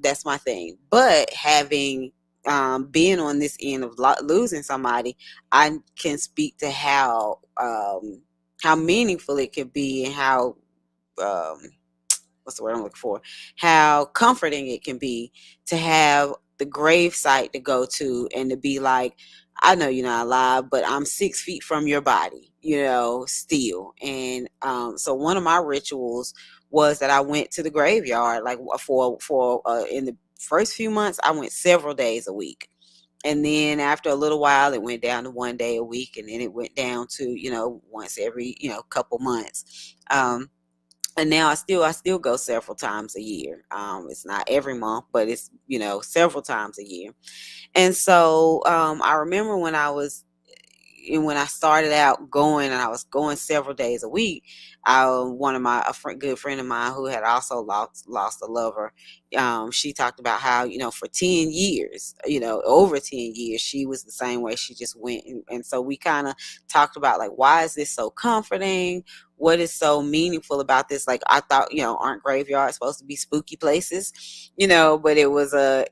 that's my thing. But having being on this end of losing somebody, I can speak to how meaningful it can be, and how um, what's the word I'm looking for? How comforting it can be to have the grave site to go to and to be like, I know you're not alive, but I'm 6 feet from your body, still. And so one of my rituals was that I went to the graveyard, like for in the first few months, I went several days a week. And then after a little while, it went down to one day a week, and then it went down to once every couple months. And now I still go several times a year. It's not every month, but it's several times a year. And so I remember when I started out going, and I was going several days a week. One of good friend of mine who had also lost a lover. She talked about how for 10 years, over 10 years, she was the same way. She just went, and so we kind of talked about like, why is this so comforting? What is so meaningful about this? Like, I thought, aren't graveyards supposed to be spooky places? But it was a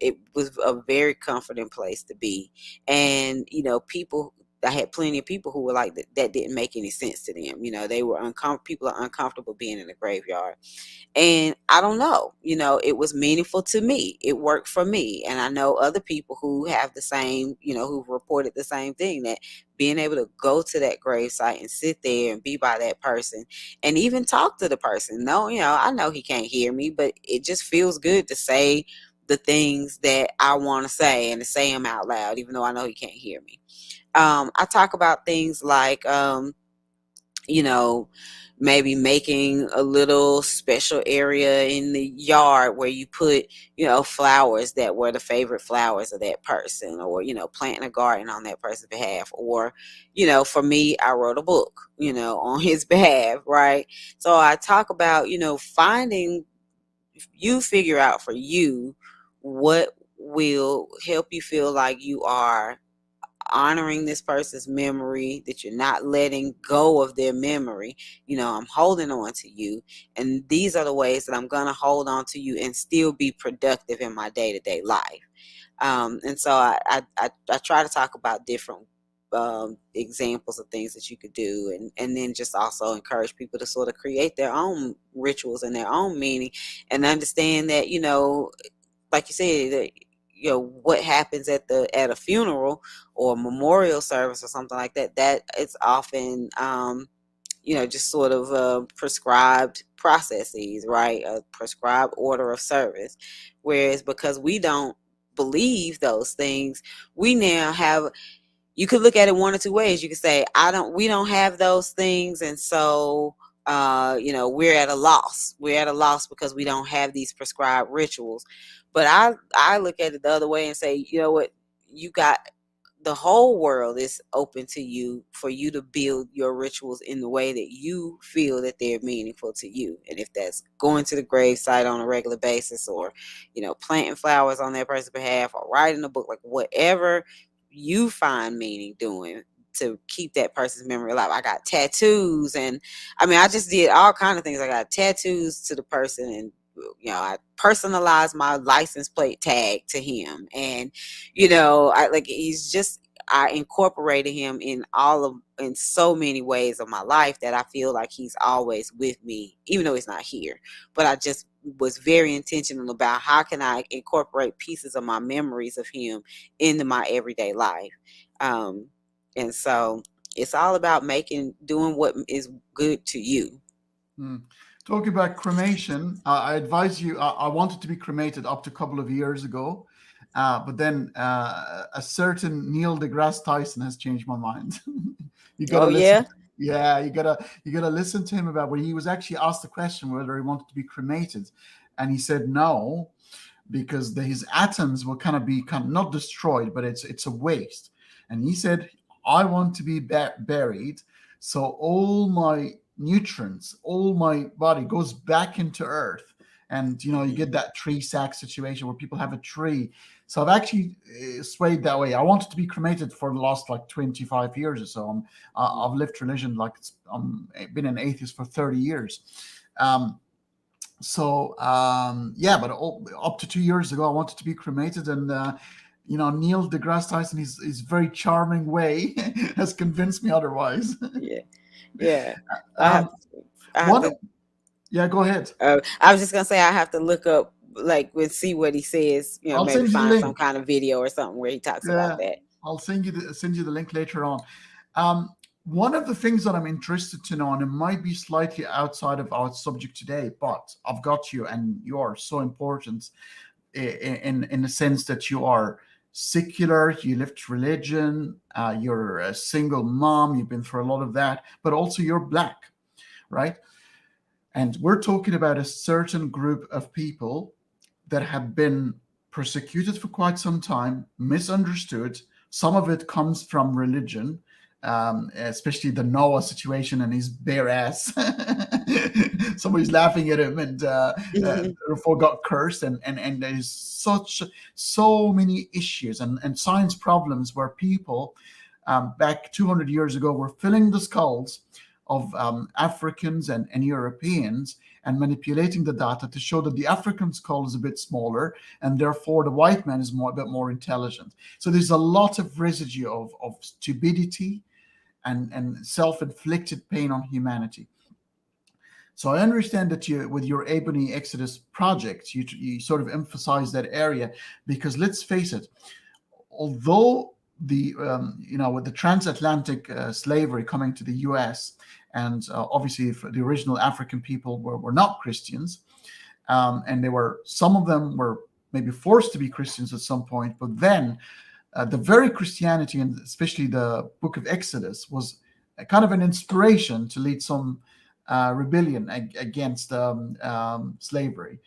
very comforting place to be. And people, I had plenty of people who were like that didn't make any sense to them. They were uncomfortable. People are uncomfortable being in a graveyard. And I don't know, it was meaningful to me. It worked for me. And I know other people who have the same, who've reported the same thing, that being able to go to that gravesite and sit there and be by that person and even talk to the person. No, I know he can't hear me, but it just feels good to say the things that I want to say and to say them out loud, even though I know he can't hear me. I talk about things like, you know, maybe making a little special area in the yard where you put, flowers that were the favorite flowers of that person, or, planting a garden on that person's behalf. Or, for me, I wrote a book, on his behalf, right? So I talk about, you figure out for you what will help you feel like you are honoring this person's memory, that you're not letting go of their memory. I'm holding on to you, and these are the ways that I'm going to hold on to you and still be productive in my day-to-day life. And so I try to talk about different examples of things that you could do, and then just also encourage people to sort of create their own rituals and their own meaning, and understand that, like you said, that what happens at a funeral or a memorial service or something like that, that it's often just sort of prescribed processes, right? A prescribed order of service. Whereas because we don't believe those things, we now have, you could look at it one or two ways. You could say, we don't have those things, and so we're at a loss. We're at a loss because we don't have these prescribed rituals. But I look at it the other way and say, you know what, you got, the whole world is open to you for you to build your rituals in the way that you feel that they're meaningful to you. And if that's going to the gravesite on a regular basis, or planting flowers on that person's behalf, or writing a book, like whatever you find meaning doing to keep that person's memory alive. I got tattoos, and I mean, I just did all kind of things. I got tattoos to the person, and I personalized my license plate tag to him. And I incorporated him in so many ways of my life that I feel like he's always with me, even though he's not here. But I just was very intentional about how can I incorporate pieces of my memories of him into my everyday life. And so it's all about doing what is good to you. Talking about cremation, I advise you. I wanted to be cremated up to a couple of years ago, but then a certain Neil deGrasse Tyson has changed my mind. You got to Oh listen. yeah. Yeah, you gotta listen to him about when he was actually asked the question whether he wanted to be cremated, and he said no because his atoms will kind of not destroyed, but it's a waste. And he said, I want to be buried, so all my nutrients, all my body goes back into earth. And you get that tree sack situation where people have a tree. So I've actually swayed that way. I wanted to be cremated for the last like 25 years or so. I've lived religion like I've been an atheist for 30 years. Yeah, but up to 2 years ago, I wanted to be cremated, and Neil deGrasse Tyson, his very charming way, has convinced me otherwise. Yeah. Yeah. I have um, I have one, to yeah, go ahead. I was just gonna say I have to look up like and see what he says, I'll maybe send you the find some link. kind of video or something where he talks about Yeah, that. I'll send you the link later on. Um, One of the things that I'm interested to know, and it might be slightly outside of our subject today, but I've got you, and you are so important in the sense that you are secular, you lift religion, you're a single mom, you've been through a lot of that, but also you're black, right? And we're talking about a certain group of people that have been persecuted for quite some time, misunderstood. Some of it comes from religion, especially the Noah situation and his bare ass. Somebody's laughing at him, and therefore got cursed. And there's so many issues and science problems where people back 200 years ago were filling the skulls of Africans and Europeans and manipulating the data to show that the African skull is a bit smaller and therefore the white man is a bit more intelligent. So there's a lot of residue of stupidity and self-inflicted pain on humanity. So I understand that with your Ebony Exodus project, you sort of emphasize that area because let's face it, although with the transatlantic slavery coming to the U.S. and obviously the original African people were not Christians, and some of them were maybe forced to be Christians at some point, but then the very Christianity, and especially the Book of Exodus, was a kind of an inspiration to lead some rebellion against slavery.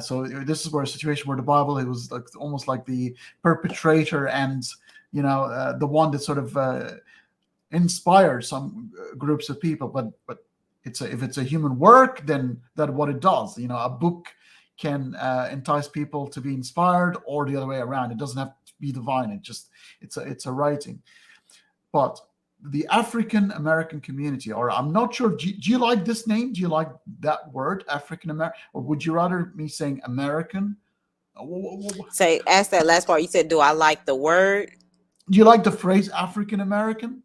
So this is where a situation where the Bible, it was like almost like the perpetrator and the one that sort of inspired some groups of people. But if it's a human work, then that's what it does. A book can entice people to be inspired, or the other way around. It doesn't have to be divine. It's a writing. But the African American community, or I'm not sure, do you like this name? Do you like that word, African American, or would you rather me saying American? Say, ask that last part. You said, do I like the word Do you like the phrase African American?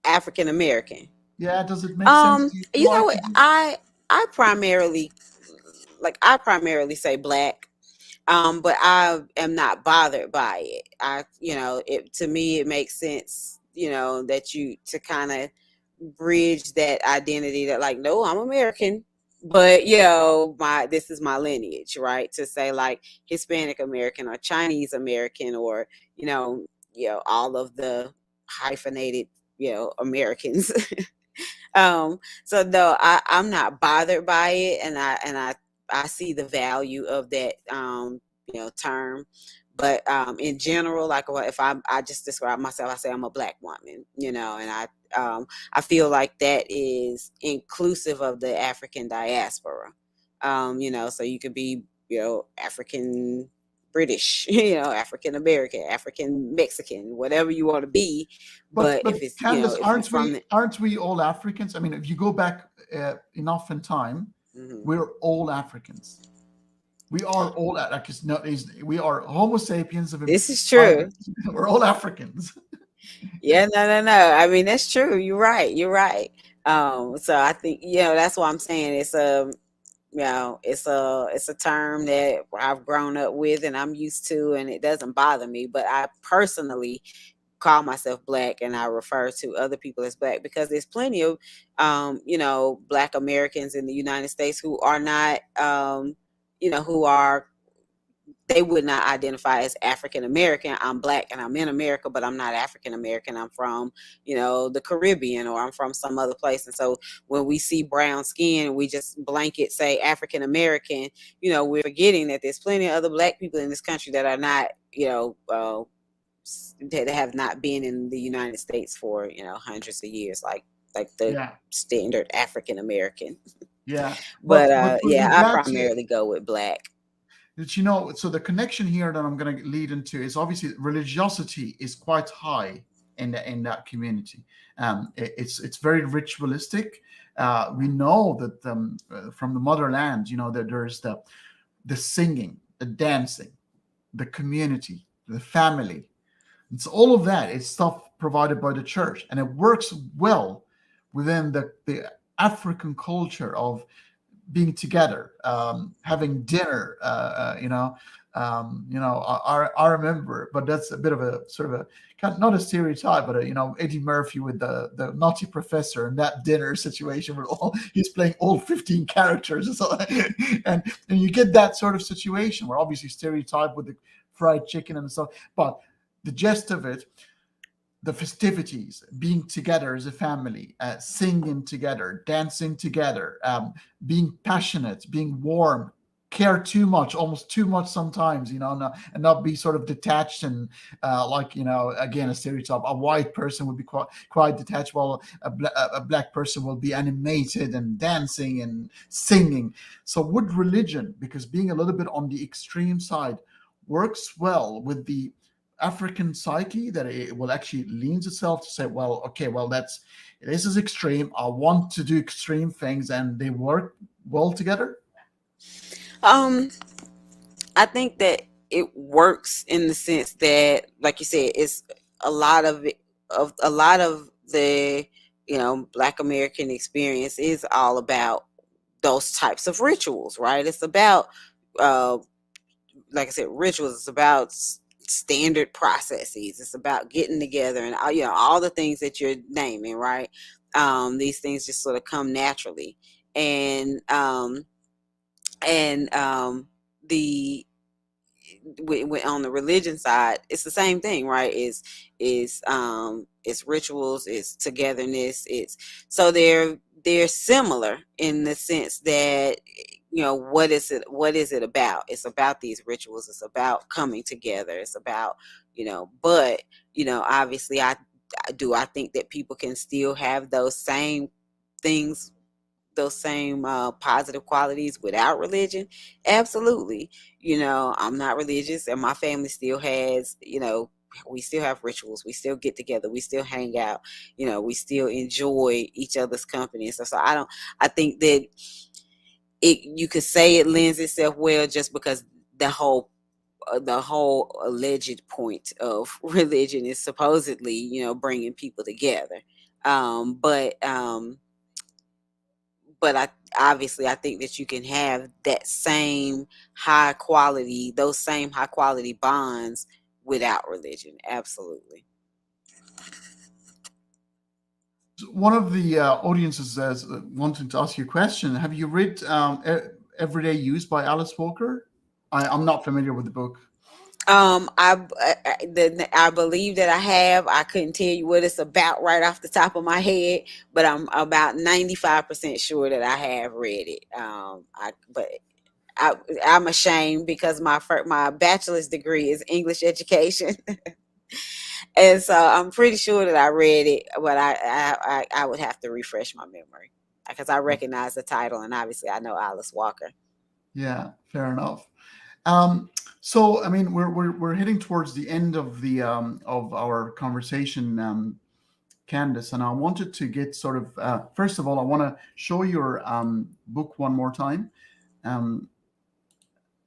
African American? Yeah, does it make sense? Do you You know like what? it? I primarily say black. But I am not bothered by it. To me it makes sense, that you to kind of bridge that identity that like, no, I'm American, but this is my lineage, right? To say like Hispanic American or Chinese American or all of the hyphenated Americans. So no, I'm not bothered by it, and I see the value of that term. But in general, like if I just describe myself, I say I'm a black woman, and I feel like that is inclusive of the African diaspora. So you could be African British, African American, African Mexican, whatever you want to be. But But if it's Candace, if you're from the aren't we all Africans? I mean, if you go back enough in time, Mhm. we're all Africans. We are all like we are Homo sapiens of This is true. Africans. We're all Africans. Yeah, no. I mean, that's true. You're right. You're right. So I think that's what I'm saying. It's a term that I've grown up with and I'm used to, and it doesn't bother me. But I personally call myself black and I refer to other people as black, because there's plenty of black Americans in the United States who are not who are, they would not identify as African American. I'm black and I'm in America, but I'm not African American. I'm from, the Caribbean, or I'm from some other place. And so when we see brown skin, we just blanket say African American. We're forgetting that there's plenty of other black people in this country that are not, that have not been in the United States for, hundreds of years, like the Yeah. standard African American. Yeah. But With I that, primarily go with black. so the connection here that I'm going to lead into is obviously religiosity is quite high in that community. It's very ritualistic. We know that from the motherland, that there's the singing, the dancing, the community, the family. It's all of that. It's stuff provided by the church, and it works well within the African culture of being together, having dinner. I remember, but that's a bit of a sort of a not a stereotype, but Eddie Murphy with the naughty professor and that dinner situation where he's playing all 15 characters and so, and you get that sort of situation where obviously stereotype with the fried chicken and stuff, but the gist of it, the festivities, being together as a family, singing together, dancing together, being passionate, being warm, care too much, almost too much sometimes, and not be sort of detached and again, a stereotype. A white person would be quite detached, while a black person will be animated and dancing and singing. So would religion, because being a little bit on the extreme side, works well with the African psyche, that it will actually leans itself to say, well, okay, well, this is extreme. I want to do extreme things, and they work well together. I think that it works in the sense that, like you said, it's a lot of it, of a lot of the Black American experience is all about those types of rituals, right? It's about like I said, rituals. It's about standard processes. It's about getting together and all the things that you're naming, right? These things just sort of come naturally, and the on the religion side, it's the same thing, right? It's rituals, it's togetherness. It's so they're similar in the sense that what is it about? It's about these rituals. It's about coming together. It's about but obviously I think that people can still have those same things, those same positive qualities without religion. Absolutely. I'm not religious, and my family still has, we still have rituals. We still get together. We still hang out. We still enjoy each other's company. So I think that you could say it lends itself well, just because the whole alleged point of religion is supposedly, bringing people together. But I think that you can have that same those same high quality bonds without religion. Absolutely. One of the audiences is wanting to ask you a question. Have you read Everyday Use by Alice Walker? I'm not familiar with the book. I believe that I have. I couldn't tell you what it's about right off the top of my head, but I'm about 95% sure that I have read it. I'm ashamed because my bachelor's degree is English education, and so I'm pretty sure that I read it, but I would have to refresh my memory because I recognize the title, and obviously I know Alice Walker. Yeah, fair enough. So, I mean, we're heading towards the end of of our conversation, Candace, and I wanted to get sort of first of all, I want to show your book one more time,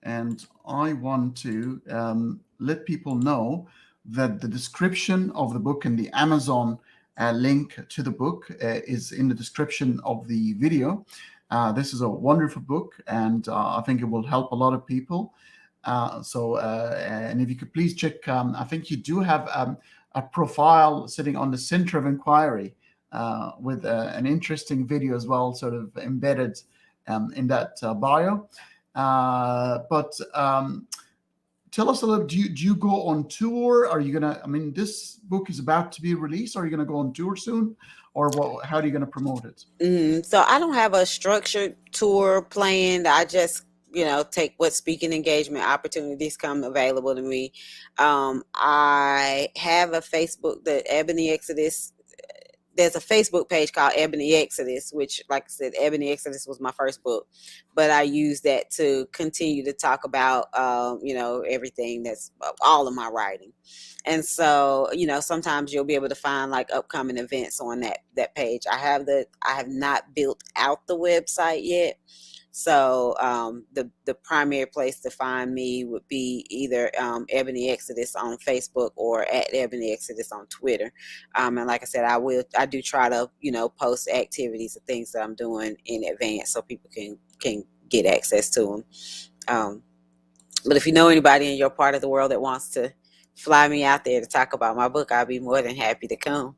and I want to let people know that the description of the book and the Amazon link to the book is in the description of the video. This is a wonderful book, and I think it will help a lot of people. And if you could please check, I think you do have a profile sitting on the center of inquiry with an interesting video as well, sort of embedded in that bio. But tell us a little. Do you go on tour? Are you gonna? I mean, this book is about to be released. Are you gonna go on tour soon, or what? How are you gonna promote it? So I don't have a structured tour planned. I just, take what speaking engagement opportunities come available to me. I have a Facebook, the Ebony Exodus. There's a Facebook page called Ebony Exodus, which, like I said, Ebony Exodus was my first book, but I use that to continue to talk about, everything that's all of my writing. And so, sometimes you'll be able to find like upcoming events on that page. I have not built out the website yet. So the primary place to find me would be either Ebony Exodus on Facebook or at Ebony Exodus on Twitter. And like I said, I do try to post activities and things that I'm doing in advance so people can get access to them. But if you know anybody in your part of the world that wants to fly me out there to talk about my book, I'll be more than happy to come.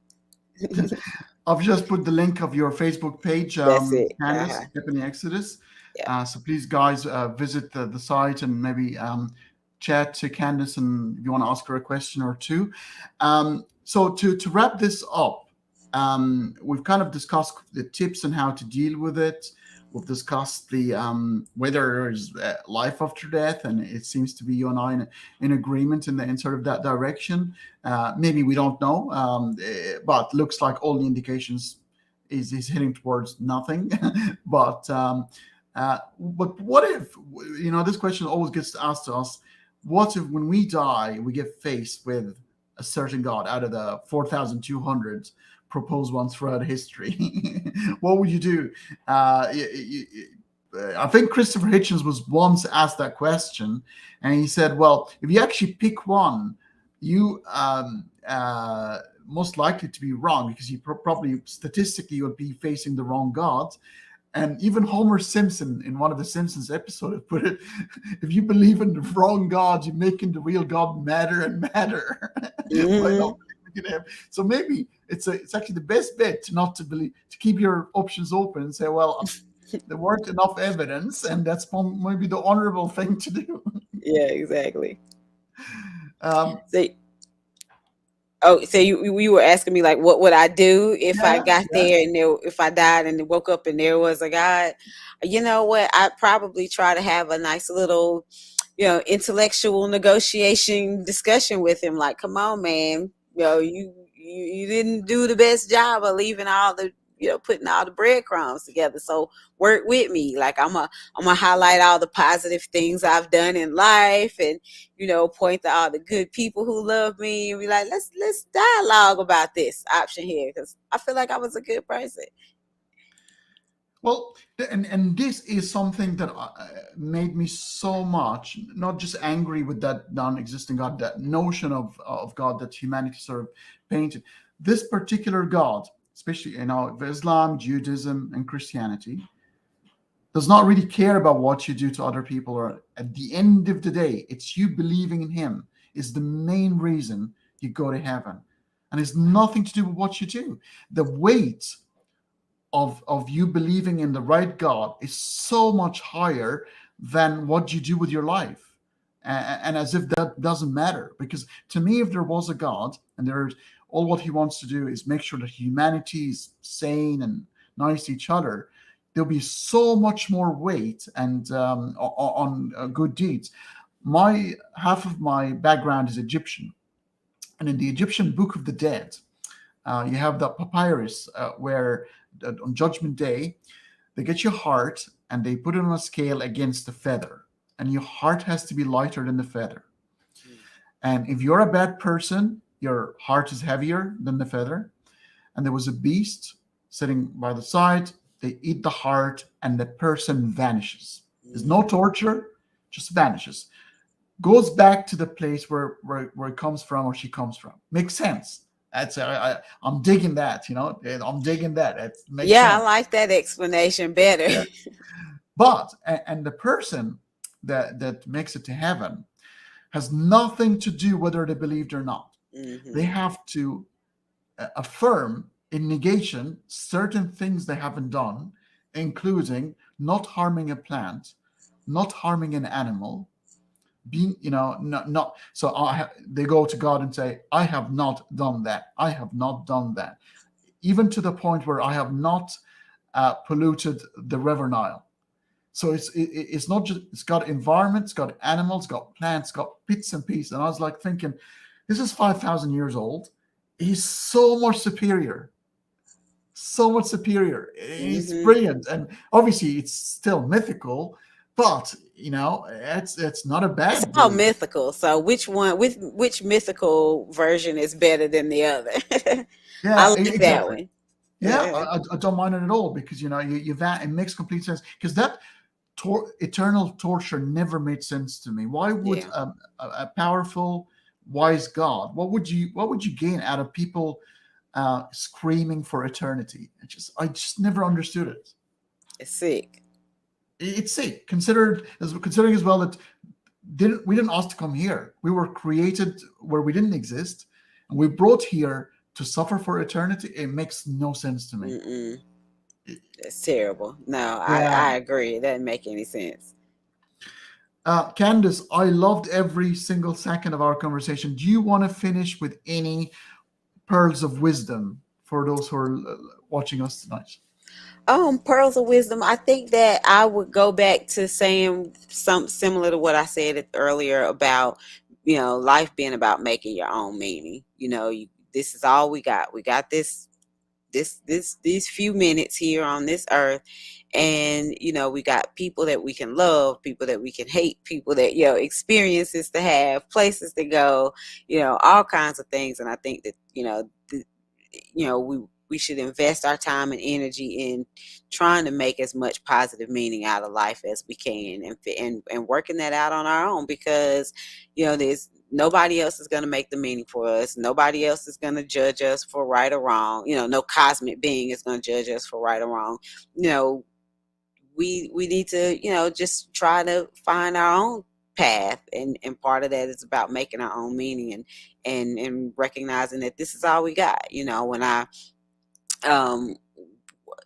I've just put the link of your Facebook page, That's it. Candace, Ebony Exodus. Yeah. So please, guys, visit the site and maybe chat to Candace, and if you want to ask her a question or two. So to wrap this up, we've kind of discussed the tips on how to deal with it. We've discussed the whether there's life after death, and it seems to be you and I in agreement in sort of that direction. Maybe we don't know, but looks like all the indications is heading towards nothing. But what if, this question always gets asked to us: what if when we die we get faced with a certain God out of the 4,200 proposed ones throughout history? What would you do? I think Christopher Hitchens was once asked that question, and he said, well, if you actually pick one, you most likely to be wrong, because you probably statistically would be facing the wrong God. And even Homer Simpson in one of the Simpsons episodes put it: if you believe in the wrong God, you're making the real God madder and madder. By not believing in him. So maybe it's actually the best bet to keep your options open and say, well, there weren't enough evidence, and that's maybe the honorable thing to do. Yeah, exactly. So you were asking me like, what would I do if I got there and if I died and woke up and there was a God? You know what? I'd probably try to have a nice little, intellectual negotiation discussion with him. Like, come on, man, you didn't do the best job of leaving all the, putting all the breadcrumbs together. So work with me. Like, I'm gonna highlight all the positive things I've done in life, and point to all the good people who love me, and be like, let's dialogue about this option here, because I feel like I was a good person. Well, and this is something that made me so much, not just angry with that non-existing God, that notion of God that humanity sort of painted. This particular God, especially Islam, Judaism, and Christianity, does not really care about what you do to other people. Or at the end of the day, it's you believing in him is the main reason you go to heaven, and it's nothing to do with what you do. The weight of you believing in the right God is so much higher than what you do with your life. And as if that doesn't matter. Because to me, if there was a God, and there's all what he wants to do is make sure that humanity is sane and nice to each other, there'll be so much more weight and on good deeds. Half of my background is Egyptian. And in the Egyptian Book of the Dead, you have the papyrus where on Judgment Day, they get your heart and they put it on a scale against the feather. And your heart has to be lighter than the feather. And if you're a bad person, your heart is heavier than the feather. And there was a beast sitting by the side. They eat the heart and the person vanishes. There's no torture, just vanishes. Goes back to the place where it comes from, or she comes from. Makes sense. That's I'm digging that, I'm digging that. It makes sense. I like that explanation better. Yeah. But and the person that makes it to heaven has nothing to do whether they believed or not. They Mm-hmm. have to affirm in negation certain things they haven't done, including not harming a plant, not harming an animal, being, not so they go to God and say, I have not done that. I have not done that. Even to the point where I have not polluted the river Nile. So it's not just, it's got environment, it's got animals, got plants, got bits and pieces. And I was like thinking, this is 5,000 years old. He's so much superior, so much superior. It's Mm-hmm. brilliant, and obviously it's still mythical, but it's not a It's bad all belief. mythical. So which mythical version is better than the other? I Yeah, like that exactly. one. Yeah, I don't mind it at all, because it makes complete sense, because that eternal torture never made sense to me. Why would Yeah. a powerful, wise God? What would you gain out of people screaming for eternity? I just never understood it. It's sick. It's sick. Considering as well that we didn't ask to come here. We were created where we didn't exist, and we brought here to suffer for eternity. It makes no sense to me. Mm-mm. It- It's terrible. No, yeah. I agree. It doesn't make any sense. Candace, I loved every single second of our conversation. Do you want to finish with any pearls of wisdom for those who are watching us tonight? Pearls of wisdom. I think that I would go back to saying something similar to what I said earlier about, life being about making your own meaning. This is all we got. We got these few minutes here on this earth, and we got people that we can love, people that we can hate, people that experiences to have, places to go, all kinds of things. And I think that we should invest our time and energy in trying to make as much positive meaning out of life as we can, and working that out on our own, because there's nobody else is going to make the meaning for us. Nobody else is going to judge us for right or wrong. No cosmic being is going to judge us for right or wrong. We need to just try to find our own path, and part of that is about making our own meaning, and recognizing that this is all we got. When um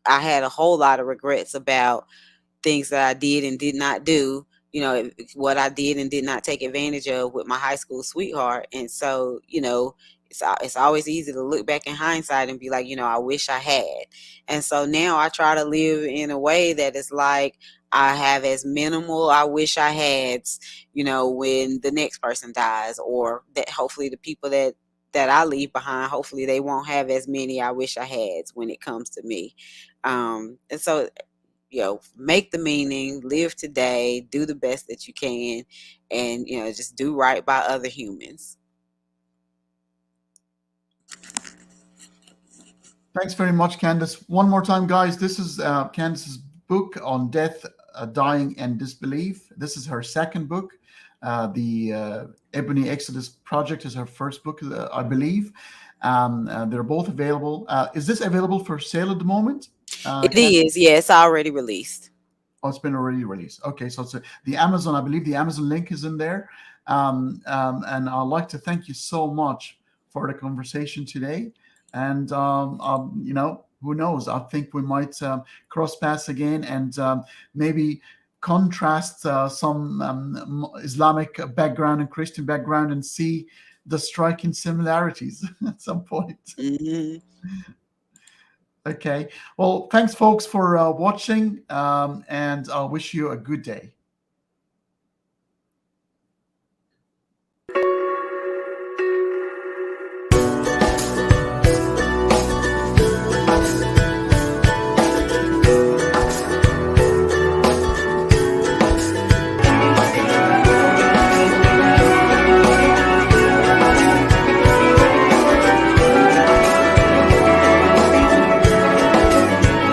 I had a whole lot of regrets about things that I did and did not do, what I did and did not take advantage of with my high school sweetheart. And so, it's always easy to look back in hindsight and be like, I wish I had. And so now I try to live in a way that is like, I have as minimal I wish I had, when the next person dies, or that hopefully the people that I leave behind, hopefully they won't have as many I wish I had when it comes to me. And so, make the meaning, live today, do the best that you can, and just do right by other humans. Thanks very much, Candace. One more time, guys. This is Candace's book on death, dying, and disbelief. This is her second book. The Ebony Exodus Project is her first book, I believe. They're both available. Is this available for sale at the moment, It Candace? is, yeah, it's already released. Oh, it's been already released. Okay, so it's the Amazon. I believe the Amazon link is in there. And I'd like to thank you so much for the conversation today. And who knows? I think we might cross paths again, and maybe contrast some Islamic background and Christian background, and see the striking similarities at some point. Hmm. Okay. Well, thanks, folks, for watching, and I wish you a good day.